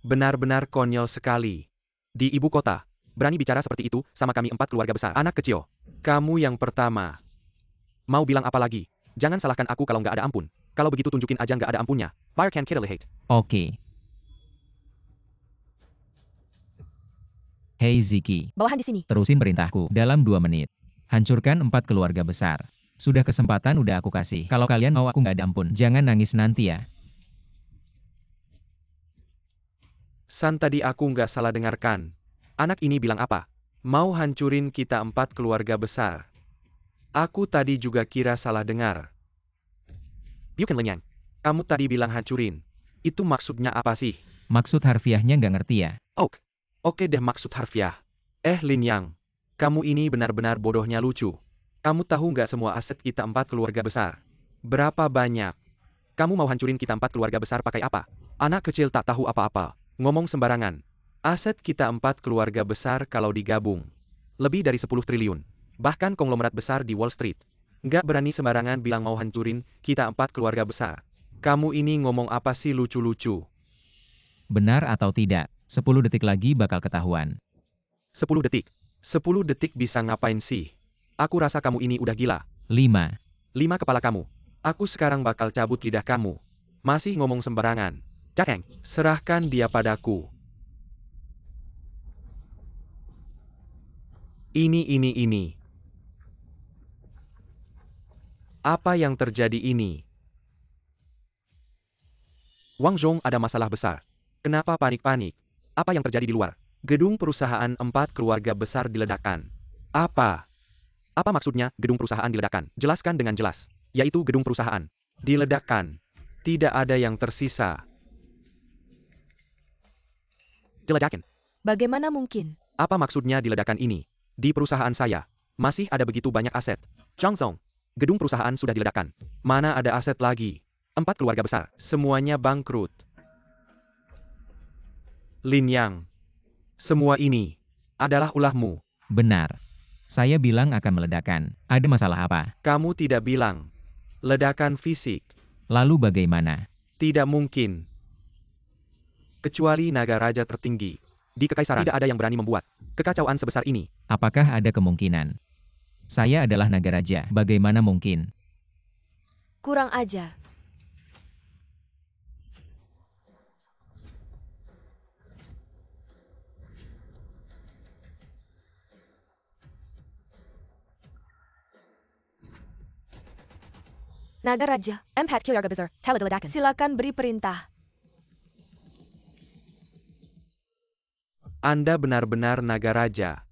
Benar-benar konyol sekali. Di ibu kota, berani bicara seperti itu sama kami 4 keluarga besar. Anak kecil, kamu yang pertama. Mau bilang apa lagi? Jangan salahkan aku kalau nggak ada ampun. Kalau begitu tunjukin aja nggak ada ampunnya. Fire can kill hate. Oke. Hei Ziki, Bawahan di sini. terusin perintahku dalam 2 menit. Hancurkan 4 keluarga besar. Sudah kesempatan udah aku kasih. Kalau kalian mau aku nggak ada ampun. Jangan nangis nanti ya. San, tadi aku nggak salah dengarkan. Anak ini bilang apa? Mau hancurin kita 4 keluarga besar. Aku tadi juga kira salah dengar. Bukan Lin Yang. Kamu tadi bilang hancurin. Itu maksudnya apa sih? Maksud harfiahnya nggak ngerti ya? Oke deh, maksud harfiah. Lin Yang. Kamu ini benar-benar bodohnya lucu. Kamu tahu nggak semua aset kita 4 keluarga besar? Berapa banyak? Kamu mau hancurin kita 4 keluarga besar pakai apa? Anak kecil tak tahu apa-apa. Ngomong sembarangan. Aset kita 4 keluarga besar kalau digabung. Lebih dari 10 triliun. Bahkan konglomerat besar di Wall Street. Nggak berani sembarangan bilang mau hancurin kita 4 keluarga besar. Kamu ini ngomong apa sih lucu-lucu? Benar atau tidak? 10 detik lagi bakal ketahuan. 10 detik. 10 detik bisa ngapain sih? Aku rasa kamu ini udah gila. 5. 5 kepala kamu. Aku sekarang bakal cabut lidah kamu. Masih ngomong sembarangan. Cakeng, serahkan dia padaku. Ini. Apa yang terjadi ini? Wang Zhong ada masalah besar. Kenapa panik-panik? Apa yang terjadi di luar? Gedung perusahaan 4 keluarga besar diledakkan. Apa? Apa maksudnya gedung perusahaan diledakkan? Jelaskan dengan jelas. Yaitu gedung perusahaan. Diledakkan. Tidak ada yang tersisa. Diledakkan. Bagaimana mungkin? Apa maksudnya diledakkan ini? Di perusahaan saya, masih ada begitu banyak aset. Zhang Zong, gedung perusahaan sudah diledakkan. Mana ada aset lagi? 4 keluarga besar, semuanya bangkrut. Lin Yang, semua ini adalah ulahmu. Benar. Saya bilang akan meledakkan. Ada masalah apa? Kamu tidak bilang. Ledakan fisik. Lalu bagaimana? Tidak mungkin. Kecuali naga raja tertinggi. Di kekaisaran tidak ada yang berani membuat kekacauan sebesar ini. Apakah ada kemungkinan? Saya adalah naga raja. Bagaimana mungkin? Kurang ajar. Naga Raja, Empat Keluarga Besar, telah diledakkan. Silakan beri perintah. Anda benar-benar naga raja.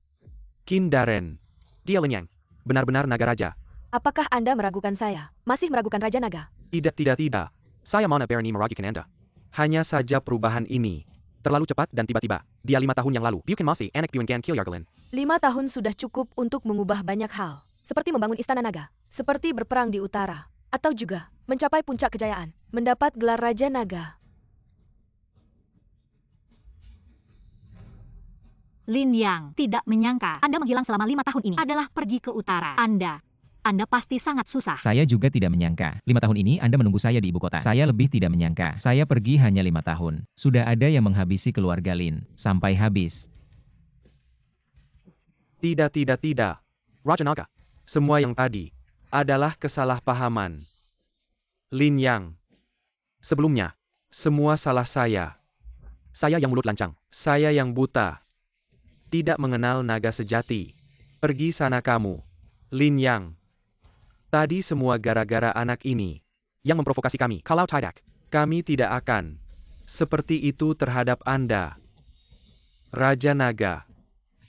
Qin Daren. Dia Lin Yang. Benar-benar naga raja. Apakah Anda meragukan saya? Masih meragukan Raja Naga? Tidak. Saya mana berani meragukan Anda. Hanya saja perubahan ini terlalu cepat dan tiba-tiba. Dia 5 tahun yang lalu. Bukan masih anak Bukan Kilyargalin. 5 tahun sudah cukup untuk mengubah banyak hal. Seperti membangun istana naga. Seperti berperang di utara. Atau juga, mencapai puncak kejayaan. Mendapat gelar Raja Naga. Lin Yang tidak menyangka Anda menghilang selama 5 tahun ini adalah pergi ke utara. Anda pasti sangat susah. Saya juga tidak menyangka. 5 tahun ini Anda menunggu saya di ibu kota. Saya lebih tidak menyangka. Saya pergi hanya 5 tahun. Sudah ada yang menghabisi keluarga Lin. Sampai habis. Tidak. Raja Naga. Semua yang tadi adalah kesalahpahaman. Lin Yang. Sebelumnya, semua salah saya. Saya yang mulut lancang. Saya yang buta. Tidak mengenal naga sejati. Pergi sana kamu. Lin Yang. Tadi semua gara-gara anak ini yang memprovokasi kami. Kalau tidak, kami tidak akan seperti itu terhadap Anda. Raja Naga.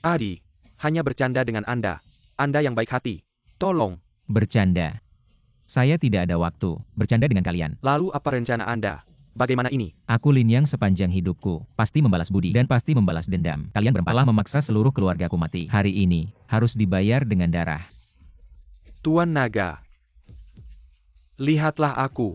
Adi, hanya bercanda dengan Anda. Anda yang baik hati. Tolong. Bercanda. Saya tidak ada waktu bercanda dengan kalian. Lalu apa rencana Anda? Bagaimana ini? Aku Lin Yang sepanjang hidupku. Pasti membalas budi dan pasti membalas dendam. Kalian berempat telah memaksa seluruh keluargaku mati. Hari ini harus dibayar dengan darah. Tuan Naga. Lihatlah aku.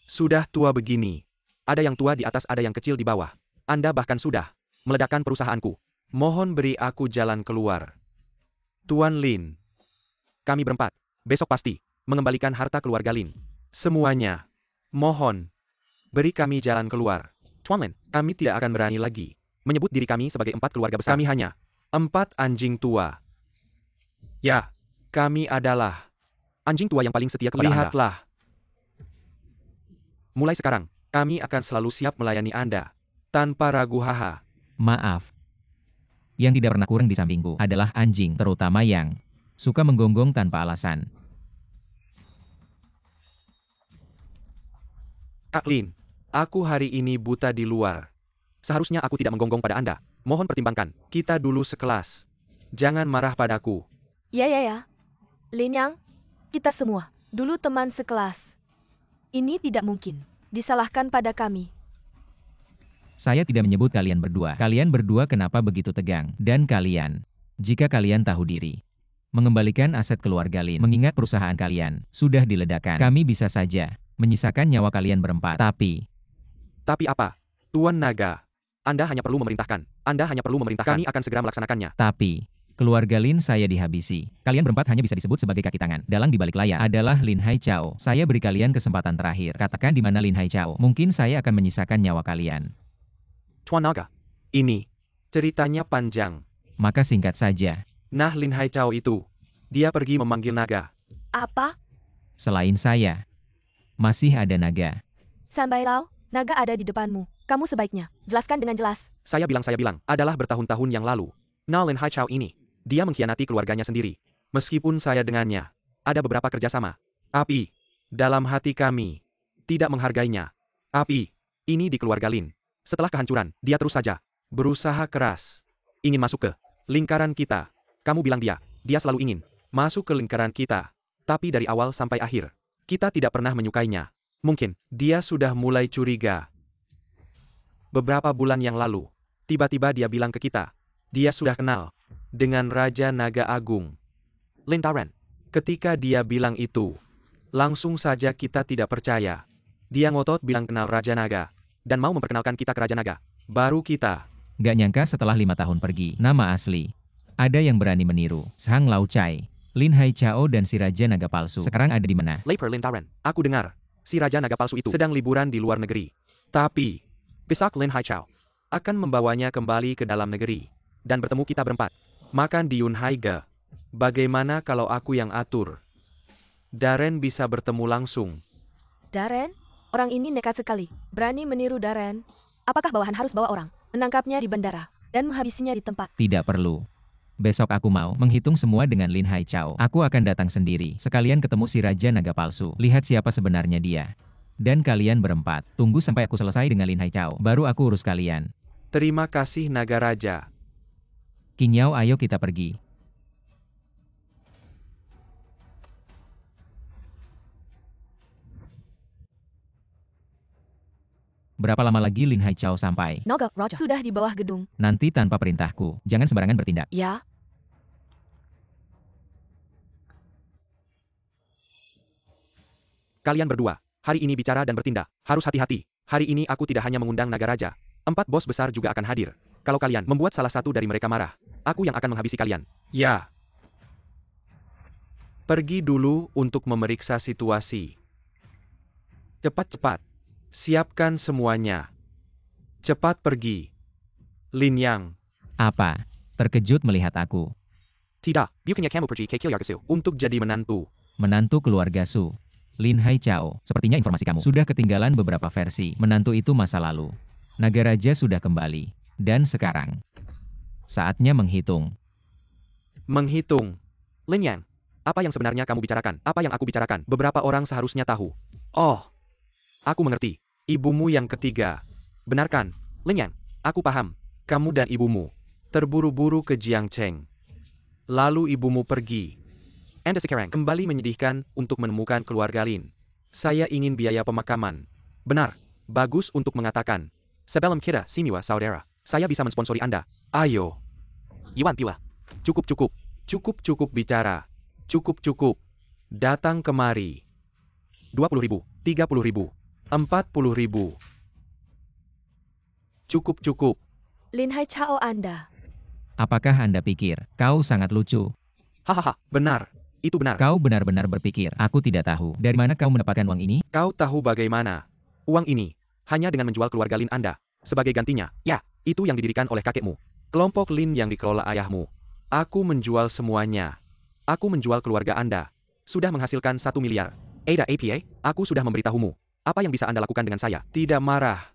Sudah tua begini. Ada yang tua di atas, ada yang kecil di bawah. Anda bahkan sudah meledakkan perusahaanku. Mohon beri aku jalan keluar. Tuan Lin. Kami berempat, besok pasti mengembalikan harta keluarga Lin. Semuanya. Mohon. Beri kami jalan keluar. Tuan Lin, kami tidak akan berani lagi menyebut diri kami sebagai 4 keluarga besar. Kami hanya 4 anjing tua. Ya, kami adalah anjing tua yang paling setia kepada Anda. Lihatlah. Mulai sekarang, kami akan selalu siap melayani Anda. Tanpa ragu haha. Maaf. Yang tidak pernah kurang di sampingku adalah anjing, terutama yang suka menggonggong tanpa alasan. Kak Lin, aku hari ini buta di luar. Seharusnya aku tidak menggonggong pada Anda. Mohon pertimbangkan, kita dulu sekelas. Jangan marah padaku. Ya. Lin Yang, kita semua, dulu teman sekelas. Ini tidak mungkin disalahkan pada kami. Saya tidak menyebut kalian berdua. Kalian berdua kenapa begitu tegang? Dan kalian, jika kalian tahu diri, Mengembalikan aset keluarga Lin. Mengingat perusahaan kalian sudah diledakkan. Kami bisa saja menyisakan nyawa kalian berempat. Tapi apa? Tuan Naga. Anda hanya perlu memerintahkan. Kami akan segera melaksanakannya. keluarga Lin saya dihabisi. Kalian berempat hanya bisa disebut sebagai kaki tangan. Dalang di balik layar adalah Lin Haichao. Saya beri kalian kesempatan terakhir. Katakan di mana Lin Haichao. Mungkin saya akan menyisakan nyawa kalian. Tuan Naga. Ini ceritanya panjang. Maka singkat saja. Nah, Lin Haichao itu. Dia pergi memanggil naga. Apa? Selain saya, masih ada naga. Sambai Lau, naga ada di depanmu. Kamu sebaiknya jelaskan dengan jelas. Saya bilang, adalah bertahun-tahun yang lalu. Nah, Lin Haichao ini. Dia mengkhianati keluarganya sendiri. Meskipun saya dengannya ada beberapa kerjasama. Tapi, dalam hati kami, tidak menghargainya. Tapi, ini di keluarga Lin. Setelah kehancuran, dia terus saja berusaha keras. Ingin masuk ke lingkaran kita. Kamu bilang dia selalu ingin masuk ke lingkaran kita. Tapi dari awal sampai akhir, kita tidak pernah menyukainya. Mungkin, dia sudah mulai curiga. Beberapa bulan yang lalu, tiba-tiba dia bilang ke kita, dia sudah kenal dengan Raja Naga Agung, Lin Taren. Ketika dia bilang itu, langsung saja kita tidak percaya. Dia ngotot bilang kenal Raja Naga, dan mau memperkenalkan kita ke Raja Naga. Baru kita. Gak nyangka setelah 5 tahun pergi, nama asli. Ada yang berani meniru. Sang Lau Chai, Lin Haichao dan si Raja Naga Palsu. Sekarang ada di mana? Leper Lin Taren. Aku dengar, si Raja Naga Palsu itu sedang liburan di luar negeri. Tapi, besok Lin Haichao akan membawanya kembali ke dalam negeri. Dan bertemu kita berempat. Makan di Yunhaiga. Bagaimana kalau aku yang atur? Darren bisa bertemu langsung. Darren? Orang ini nekat sekali. Berani meniru Darren. Apakah bawahan harus bawa orang, menangkapnya di bandara, dan menghabisinya di tempat? Tidak perlu. Besok aku mau menghitung semua dengan Lin Haichao. Aku akan datang sendiri. Sekalian ketemu si Raja Naga Palsu. Lihat siapa sebenarnya dia. Dan kalian berempat. Tunggu sampai aku selesai dengan Lin Haichao. Baru aku urus kalian. Terima kasih Naga Raja. Qinyao, ayo kita pergi. Berapa lama lagi Lin Haichao sampai? Naga Raja sudah di bawah gedung. Nanti tanpa perintahku. Jangan sembarangan bertindak. Ya. Kalian berdua, hari ini bicara dan bertindak. Harus hati-hati. Hari ini aku tidak hanya mengundang Naga Raja. 4 bos besar juga akan hadir. Kalau kalian membuat salah satu dari mereka marah, aku yang akan menghabisi kalian. Ya. Pergi dulu untuk memeriksa situasi. Cepat-cepat. Siapkan semuanya. Cepat pergi. Lin Yang. Apa? Terkejut melihat aku. Tidak, bukannya kamu pergi ke Kilyargasu untuk jadi menantu. Menantu keluarga Su. Lin Haichao, sepertinya informasi kamu sudah ketinggalan beberapa versi. Menantu itu masa lalu. Naga Raja sudah kembali. Dan sekarang, saatnya menghitung. Menghitung. Lin Yang, apa yang sebenarnya kamu bicarakan? Apa yang aku bicarakan? Beberapa orang seharusnya tahu. Oh, aku mengerti. Ibumu yang ketiga. Benarkan, Lin Yang, aku paham. Kamu dan ibumu terburu-buru ke Jiangcheng. Lalu ibumu pergi. Anda sekarang kembali menyedihkan untuk menemukan keluarga Lin. Saya ingin biaya pemakaman. Benar, bagus untuk mengatakan. Sebelum kita semua saudara, saya bisa mensponsori Anda. Ayo. Yuan Piwa. Cukup bicara. Cukup. Datang kemari. 20.000, 30.000, 40.000. Cukup. Lin Haichao Anda. Apakah Anda pikir kau sangat lucu? Hahaha, benar. Itu benar. Kau benar-benar berpikir aku tidak tahu dari mana kau mendapatkan uang ini? Kau tahu bagaimana? Uang ini hanya dengan menjual keluarga Lin Anda. Sebagai gantinya, ya, itu yang didirikan oleh kakekmu. Kelompok Lin yang dikelola ayahmu. Aku menjual semuanya. Aku menjual keluarga Anda. Sudah menghasilkan 1 miliar. Ada APA, aku sudah memberitahumu. Apa yang bisa Anda lakukan dengan saya? Tidak marah.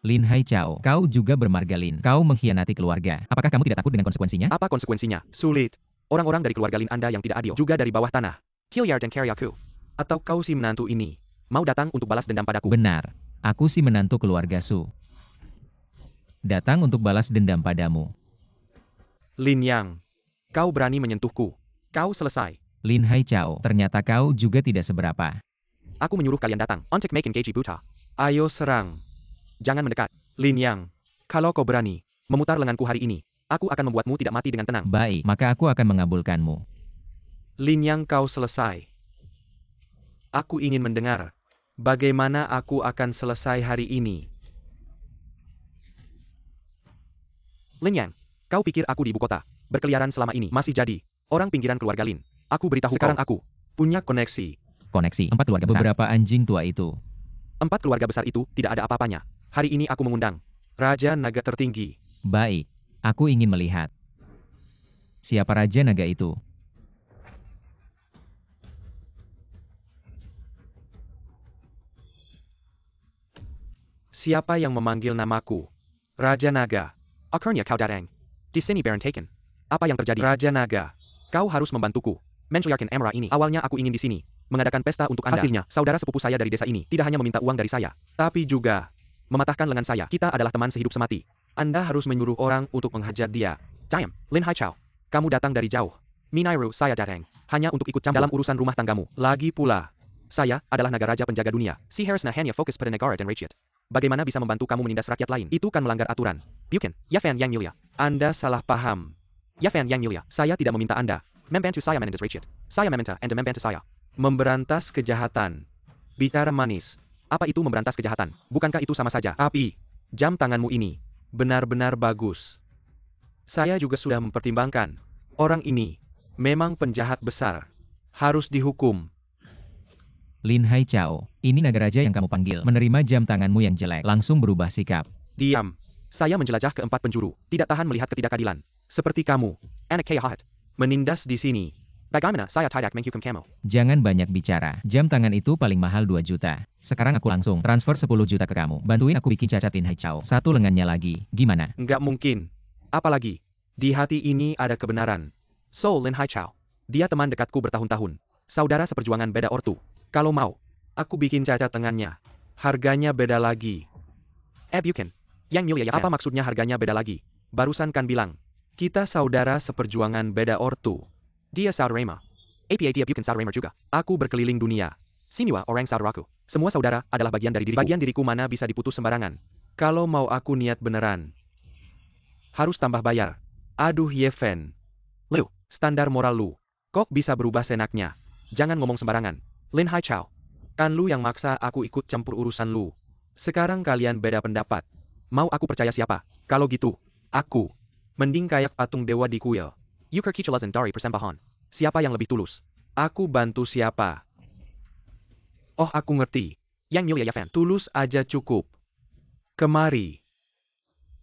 Lin Haichao, kau juga bermarga Lin. Kau mengkhianati keluarga. Apakah kamu tidak takut dengan konsekuensinya? Apa konsekuensinya? Sulit. Orang-orang dari keluarga Lin Anda yang tidak adil juga dari bawah tanah. Kilyar dan Karyaku. Atau kau si menantu ini mau datang untuk balas dendam padaku? Benar. Aku si menantu keluarga Su. Datang untuk balas dendam padamu. Lin Yang, kau berani menyentuhku. Kau selesai. Lin Haichao, ternyata kau juga tidak seberapa. Aku menyuruh kalian datang untuk making Geiji buta. Ayo serang. Jangan mendekat. Lin Yang, kalau kau berani memutar lenganku hari ini, aku akan membuatmu tidak mati dengan tenang. Baik, maka aku akan mengabulkanmu. Lin Yang, kau selesai. Aku ingin mendengar. Bagaimana aku akan selesai hari ini? Lin Yang, kau pikir aku di ibu kota, berkeliaran selama ini, masih jadi orang pinggiran keluarga Lin. Aku beritahu sekarang aku punya koneksi. Koneksi 4 keluarga besar. Beberapa anjing tua itu. 4 keluarga besar itu tidak ada apa-apanya. Hari ini aku mengundang Raja Naga tertinggi. Baik, aku ingin melihat. Siapa Raja Naga itu? Siapa yang memanggil namaku? Raja Naga. Akhirnya kau datang. Di sini Baron Taken. Apa yang terjadi? Raja Naga. Kau harus membantuku menculiakan emerald ini. Awalnya aku ingin di sini mengadakan pesta untuk Anda. Hasilnya, saudara sepupu saya dari desa ini tidak hanya meminta uang dari saya, tapi juga mematahkan lengan saya. Kita adalah teman sehidup semati. Anda harus menyuruh orang untuk menghajar dia. Diam, Lin Haichao. Kamu datang dari jauh. Minairu, saya datang hanya untuk ikut campur dalam urusan rumah tanggamu. Lagi pula, saya adalah naga raja penjaga dunia. Si Harrisna hanya fokus pada negara dan rakyat. Bagaimana bisa membantu kamu menindas rakyat lain? Itu kan melanggar aturan. Bukan, Yafan Yang Mulia. Anda salah paham. Yafan Yang Mulia, saya tidak meminta Anda membantu saya menindas rakyat. Saya meminta Anda membantu saya memberantas kejahatan. Bicara manis. Apa itu memberantas kejahatan? Bukankah itu sama saja? Tapi, jam tanganmu ini benar-benar bagus. Saya juga sudah mempertimbangkan. Orang ini memang penjahat besar. Harus dihukum. Lin Haichao, ini naga raja yang kamu panggil. Menerima jam tanganmu yang jelek, langsung berubah sikap. Diam. Saya menjelajah ke 4 penjuru, tidak tahan melihat ketidakadilan. Seperti kamu, anak Kayahat, menindas di sini. Bagaimana saya tidak menghukum kamu? Jangan banyak bicara. Jam tangan itu paling mahal 2 juta. Sekarang aku langsung transfer 10 juta ke kamu. Bantuin aku bikin cacat Lin Haichao. 1 lengannya lagi. Gimana? Nggak mungkin. Apalagi, di hati ini ada kebenaran. So Lin Haichao. Dia teman dekatku bertahun-tahun. Saudara seperjuangan beda ortu. Kalau mau, aku bikin cacat lengannya. Harganya beda lagi. Bukan. Yang Mulia ya. Apa maksudnya harganya beda lagi? Barusan kan bilang, kita saudara seperjuangan beda ortu. Dia saudara. APA dia bukan saudara juga. Aku berkeliling dunia. Semua orang saudaraku. Semua saudara adalah bagian dari diriku. Bagian diriku mana bisa diputus sembarangan. Kalau mau aku niat beneran, harus tambah bayar. Aduh Yefen. Lu, standar moral lu. Kok bisa berubah senaknya? Jangan ngomong sembarangan. Lin Haichao. Kan lu yang maksa aku ikut campur urusan lu. Sekarang kalian beda pendapat. Mau aku percaya siapa? Kalau gitu, aku mending kayak patung dewa di kuil. Yuker Kichalazan dari persembahan. Siapa yang lebih tulus? Aku bantu siapa? Oh, aku ngerti. Yang Mulia Yafan. Tulus aja cukup. Kemari.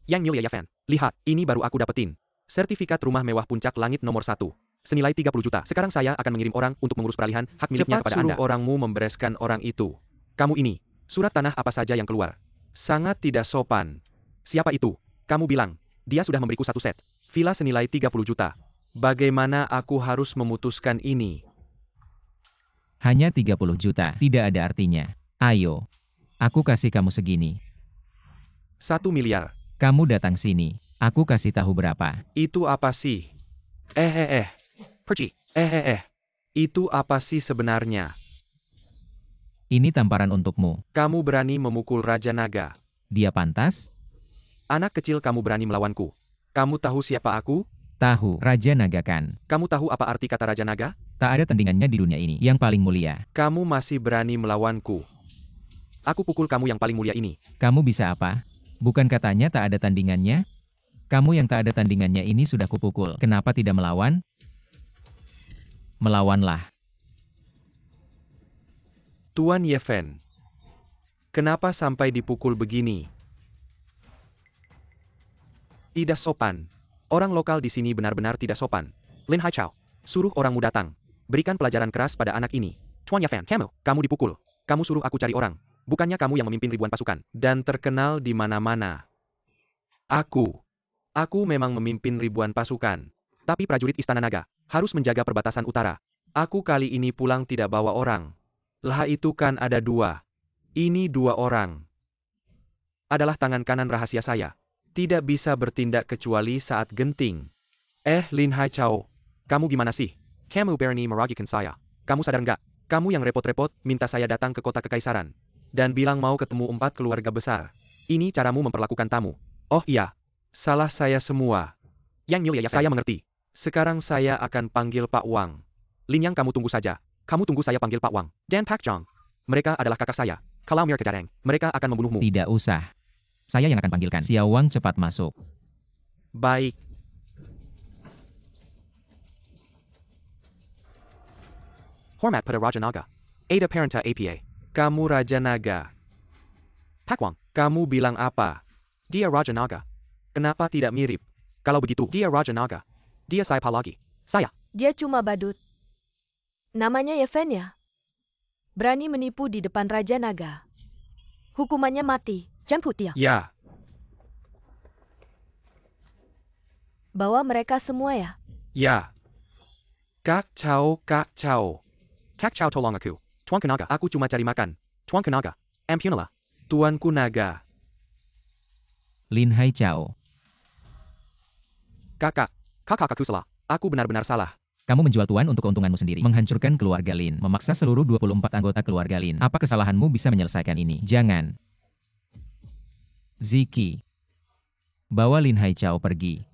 Yang Mulia Yafan. Lihat, ini baru aku dapetin. Sertifikat rumah mewah puncak langit nomor 1. Senilai 30 juta. Sekarang saya akan mengirim orang untuk mengurus peralihan hak miliknya kepada Anda. Cepat suruh orangmu membereskan orang itu. Kamu ini, surat tanah apa saja yang keluar. Sangat tidak sopan. Siapa itu? Kamu bilang, dia sudah memberiku 1 set. Villa senilai 30 juta. Bagaimana aku harus memutuskan ini? Hanya 30 juta, tidak ada artinya. Ayo, aku kasih kamu segini. 1 miliar. Kamu datang sini, aku kasih tahu berapa. Itu apa sih? Pergi. Itu apa sih sebenarnya? Ini tamparan untukmu. Kamu berani memukul Raja Naga. Dia pantas? Anak kecil kamu berani melawanku. Kamu tahu siapa aku? Tahu, Raja Naga kan. Kamu tahu apa arti kata Raja Naga? Tak ada tandingannya di dunia ini, yang paling mulia. Kamu masih berani melawanku. Aku pukul kamu yang paling mulia ini. Kamu bisa apa? Bukan katanya tak ada tandingannya? Kamu yang tak ada tandingannya ini sudah kupukul. Kenapa tidak melawan? Melawanlah. Tuan Yefen. Kenapa sampai dipukul begini? Tidak sopan. Orang lokal di sini benar-benar tidak sopan. Lin Haichao, suruh orangmu datang. Berikan pelajaran keras pada anak ini. Tuan Yefen, kamu dipukul. Kamu suruh aku cari orang. Bukannya kamu yang memimpin ribuan pasukan. Dan terkenal di mana-mana. Aku memang memimpin ribuan pasukan. Tapi prajurit Istana Naga harus menjaga perbatasan utara. Aku kali ini pulang tidak bawa orang. Lah itu kan ada 2. Ini 2 orang. Adalah tangan kanan rahasia saya. Tidak bisa bertindak kecuali saat genting. Lin Haichao. Kamu gimana sih? Kamu berani meragukan saya. Kamu sadar nggak? Kamu yang repot-repot minta saya datang ke kota kekaisaran. Dan bilang mau ketemu 4 keluarga besar. Ini caramu memperlakukan tamu. Oh iya. Salah saya semua. Yang Mulia, saya mengerti. Sekarang saya akan panggil Pak Wang. Lin Yang, kamu tunggu saja. Kamu tunggu saya panggil Pak Wang. Dan Pak Zhang. Mereka adalah kakak saya. Kalau Mir Kejareng, mereka akan membunuhmu. Tidak usah. Saya yang akan panggilkan. Xiao Wang cepat masuk. Baik. Hormat pada Raja Naga. Ada Parenta APA. Kamu Raja Naga. Pak Wang, kamu bilang apa? Dia Raja Naga. Kenapa tidak mirip? Kalau begitu, dia Raja Naga. Dia siapa lagi? Saya. Dia cuma badut. Namanya Yeven ya. Berani menipu di depan Raja Naga. Hukumannya mati. Jemput dia. Ya. Bawa mereka semua ya. Ya. Kak Chow. Kak Chow tolong aku. Tuanku Naga, aku cuma cari makan. Tuanku Naga. Ampunlah. Tuanku Naga. Lin Hai Chao. Kakak aku salah. Aku benar-benar salah. Kamu menjual tuan untuk keuntunganmu sendiri. Menghancurkan keluarga Lin. Memaksa seluruh 24 anggota keluarga Lin. Apa kesalahanmu bisa menyelesaikan ini? Jangan. Ziki. Bawa Lin Hai Chao pergi.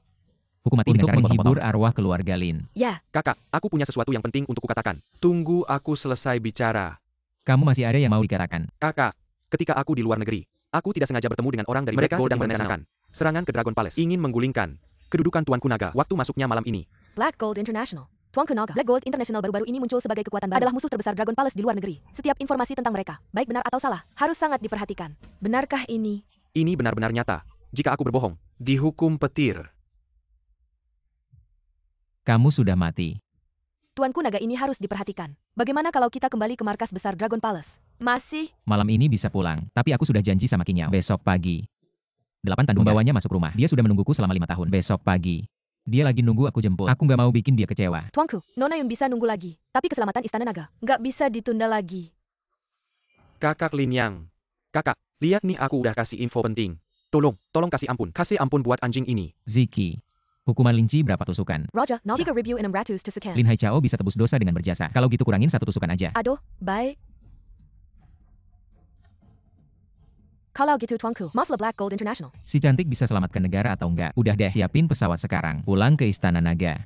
Hukum mati untuk menghibur arwah keluarga Lin. Ya. Kakak, aku punya sesuatu yang penting untuk kukatakan. Tunggu aku selesai bicara. Kamu masih ada yang mau dikatakan? Kakak, ketika aku di luar negeri, aku tidak sengaja bertemu dengan orang dari mereka sedang merencanakan serangan ke Dragon Palace. Ingin menggulingkan kedudukan Tuanku Naga waktu masuknya malam ini. Black Gold International. Tuanku Naga. Black Gold International baru-baru ini muncul sebagai kekuatan baru. Adalah musuh terbesar Dragon Palace di luar negeri. Setiap informasi tentang mereka, baik benar atau salah, harus sangat diperhatikan. Benarkah ini? Ini benar-benar nyata. Jika aku berbohong, dihukum petir. Kamu sudah mati. Tuanku Naga ini harus diperhatikan. Bagaimana kalau kita kembali ke markas besar Dragon Palace? Masih? Malam ini bisa pulang, tapi aku sudah janji sama King Yao. Besok pagi. 8 tandung membawanya masuk rumah. Dia sudah menungguku selama 5 tahun. Besok pagi. Dia lagi nunggu aku jemput. Aku nggak mau bikin dia kecewa. Tuanku, Nona Yun bisa nunggu lagi. Tapi keselamatan Istana Naga nggak bisa ditunda lagi. Kakak Lin Yang. Kakak, lihat nih aku udah kasih info penting. Tolong kasih ampun. Kasih ampun buat anjing ini. Ziki. Hukuman linci berapa tusukan? Roger, 3 review 600 tusukan. Lin Hai Chao bisa tebus dosa dengan berjasa. Kalau gitu kurangin 1 tusukan aja. Aduh, baik. Kalau gitu Tuanku, Maslah Black Gold International. Si cantik bisa selamatkan negara atau enggak? Udah deh, siapin pesawat sekarang. Pulang ke Istana Naga.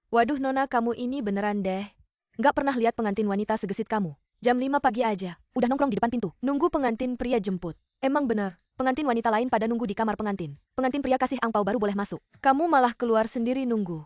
Waduh Nona, kamu ini beneran deh. Nggak pernah lihat pengantin wanita segesit kamu. Jam 5 pagi aja, udah nongkrong di depan pintu. Nunggu pengantin pria jemput. Emang bener, pengantin wanita lain pada nunggu di kamar pengantin. Pengantin pria kasih angpau baru boleh masuk. Kamu malah keluar sendiri nunggu.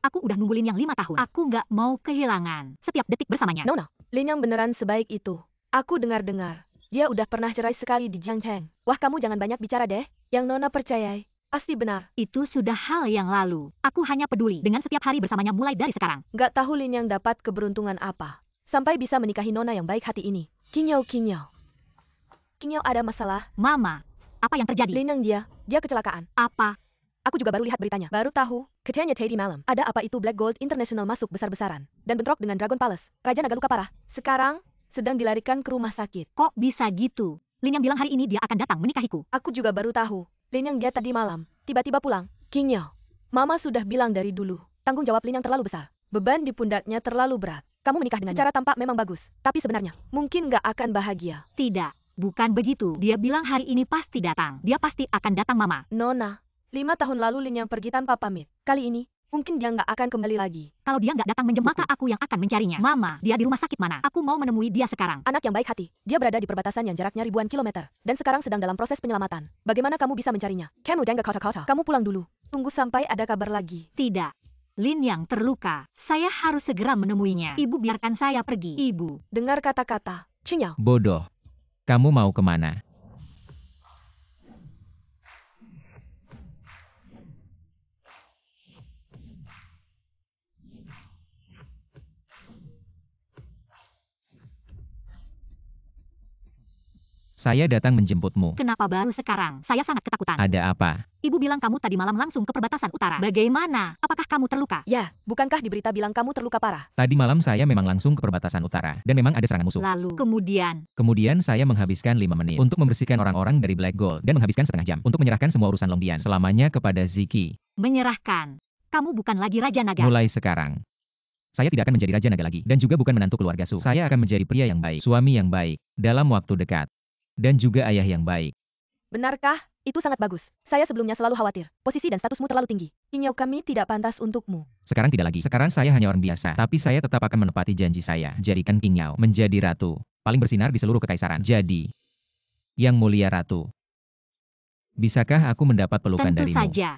Aku udah nunggu Lin Yang 5 tahun. Aku nggak mau kehilangan setiap detik bersamanya. Nona, Lin Yang beneran sebaik itu. Aku dengar-dengar, dia udah pernah cerai sekali di Jiangcheng. Wah kamu jangan banyak bicara deh. Yang Nona percayai, pasti benar. Itu sudah hal yang lalu. Aku hanya peduli dengan setiap hari bersamanya mulai dari sekarang. Nggak tahu Lin Yang dapat keberuntungan apa. Sampai bisa menikahi Nona yang baik hati ini. King Yao. King Yao ada masalah. Mama, apa yang terjadi? Lin Yang dia kecelakaan. Apa? Aku juga baru lihat beritanya. Baru tahu, katanya tadi malam. Ada apa itu Black Gold International masuk besar-besaran. Dan bentrok dengan Dragon Palace. Raja Naga luka parah. Sekarang, sedang dilarikan ke rumah sakit. Kok bisa gitu? Lin Yang bilang hari ini dia akan datang menikahiku. Aku juga baru tahu. Lin Yang dia tadi malam, tiba-tiba pulang. King Yao, Mama sudah bilang dari dulu. Tanggung jawab Lin Yang terlalu besar. Beban di pundaknya terlalu berat. Kamu menikah dengan secara tampak memang bagus. Tapi sebenarnya, mungkin nggak akan bahagia. Tidak, bukan begitu. Dia bilang hari ini pasti datang. Dia pasti akan datang, Mama. Nona, 5 tahun lalu Lin Yang pergi tanpa pamit. Kali ini, mungkin dia nggak akan kembali lagi. Kalau dia nggak datang menjemput, maka aku yang akan mencarinya. Mama, dia di rumah sakit mana? Aku mau menemui dia sekarang. Anak yang baik hati. Dia berada di perbatasan yang jaraknya ribuan kilometer. Dan sekarang sedang dalam proses penyelamatan. Bagaimana kamu bisa mencarinya? Kamu jangan kota-kota. Kamu pulang dulu. Tunggu sampai ada kabar lagi. Tidak. Lin Yang terluka. Saya harus segera menemuinya. Ibu biarkan saya pergi. Ibu. Dengar kata-kata. King Yao. Bodoh. Kamu mau kemana? Saya datang menjemputmu. Kenapa baru sekarang? Saya sangat ketakutan. Ada apa? Ibu bilang kamu tadi malam langsung ke perbatasan utara. Bagaimana? Apakah kamu terluka? Ya, bukankah di berita bilang kamu terluka parah? Tadi malam saya memang langsung ke perbatasan utara. Dan memang ada serangan musuh. Lalu, Kemudian saya menghabiskan 5 menit untuk membersihkan orang-orang dari Black Gold. Dan menghabiskan setengah jam untuk menyerahkan semua urusan Longdian selamanya kepada Ziki. menyerahkan. Kamu bukan lagi Raja Naga. Mulai sekarang, saya tidak akan menjadi Raja Naga lagi. Dan juga bukan menantu keluarga Su. Saya akan menjadi pria yang baik, suami yang baik, dalam waktu dekat. Dan juga ayah yang baik. Benarkah? Itu sangat bagus. Saya sebelumnya selalu khawatir. Posisi dan statusmu terlalu tinggi. Inyo kami tidak pantas untukmu. Sekarang tidak lagi. Sekarang saya hanya orang biasa. Tapi saya tetap akan menepati janji saya. Jadikan King Yao menjadi ratu. Paling bersinar di seluruh kekaisaran. Jadi, Yang Mulia Ratu. Bisakah aku mendapat pelukan Tentu darimu? saja.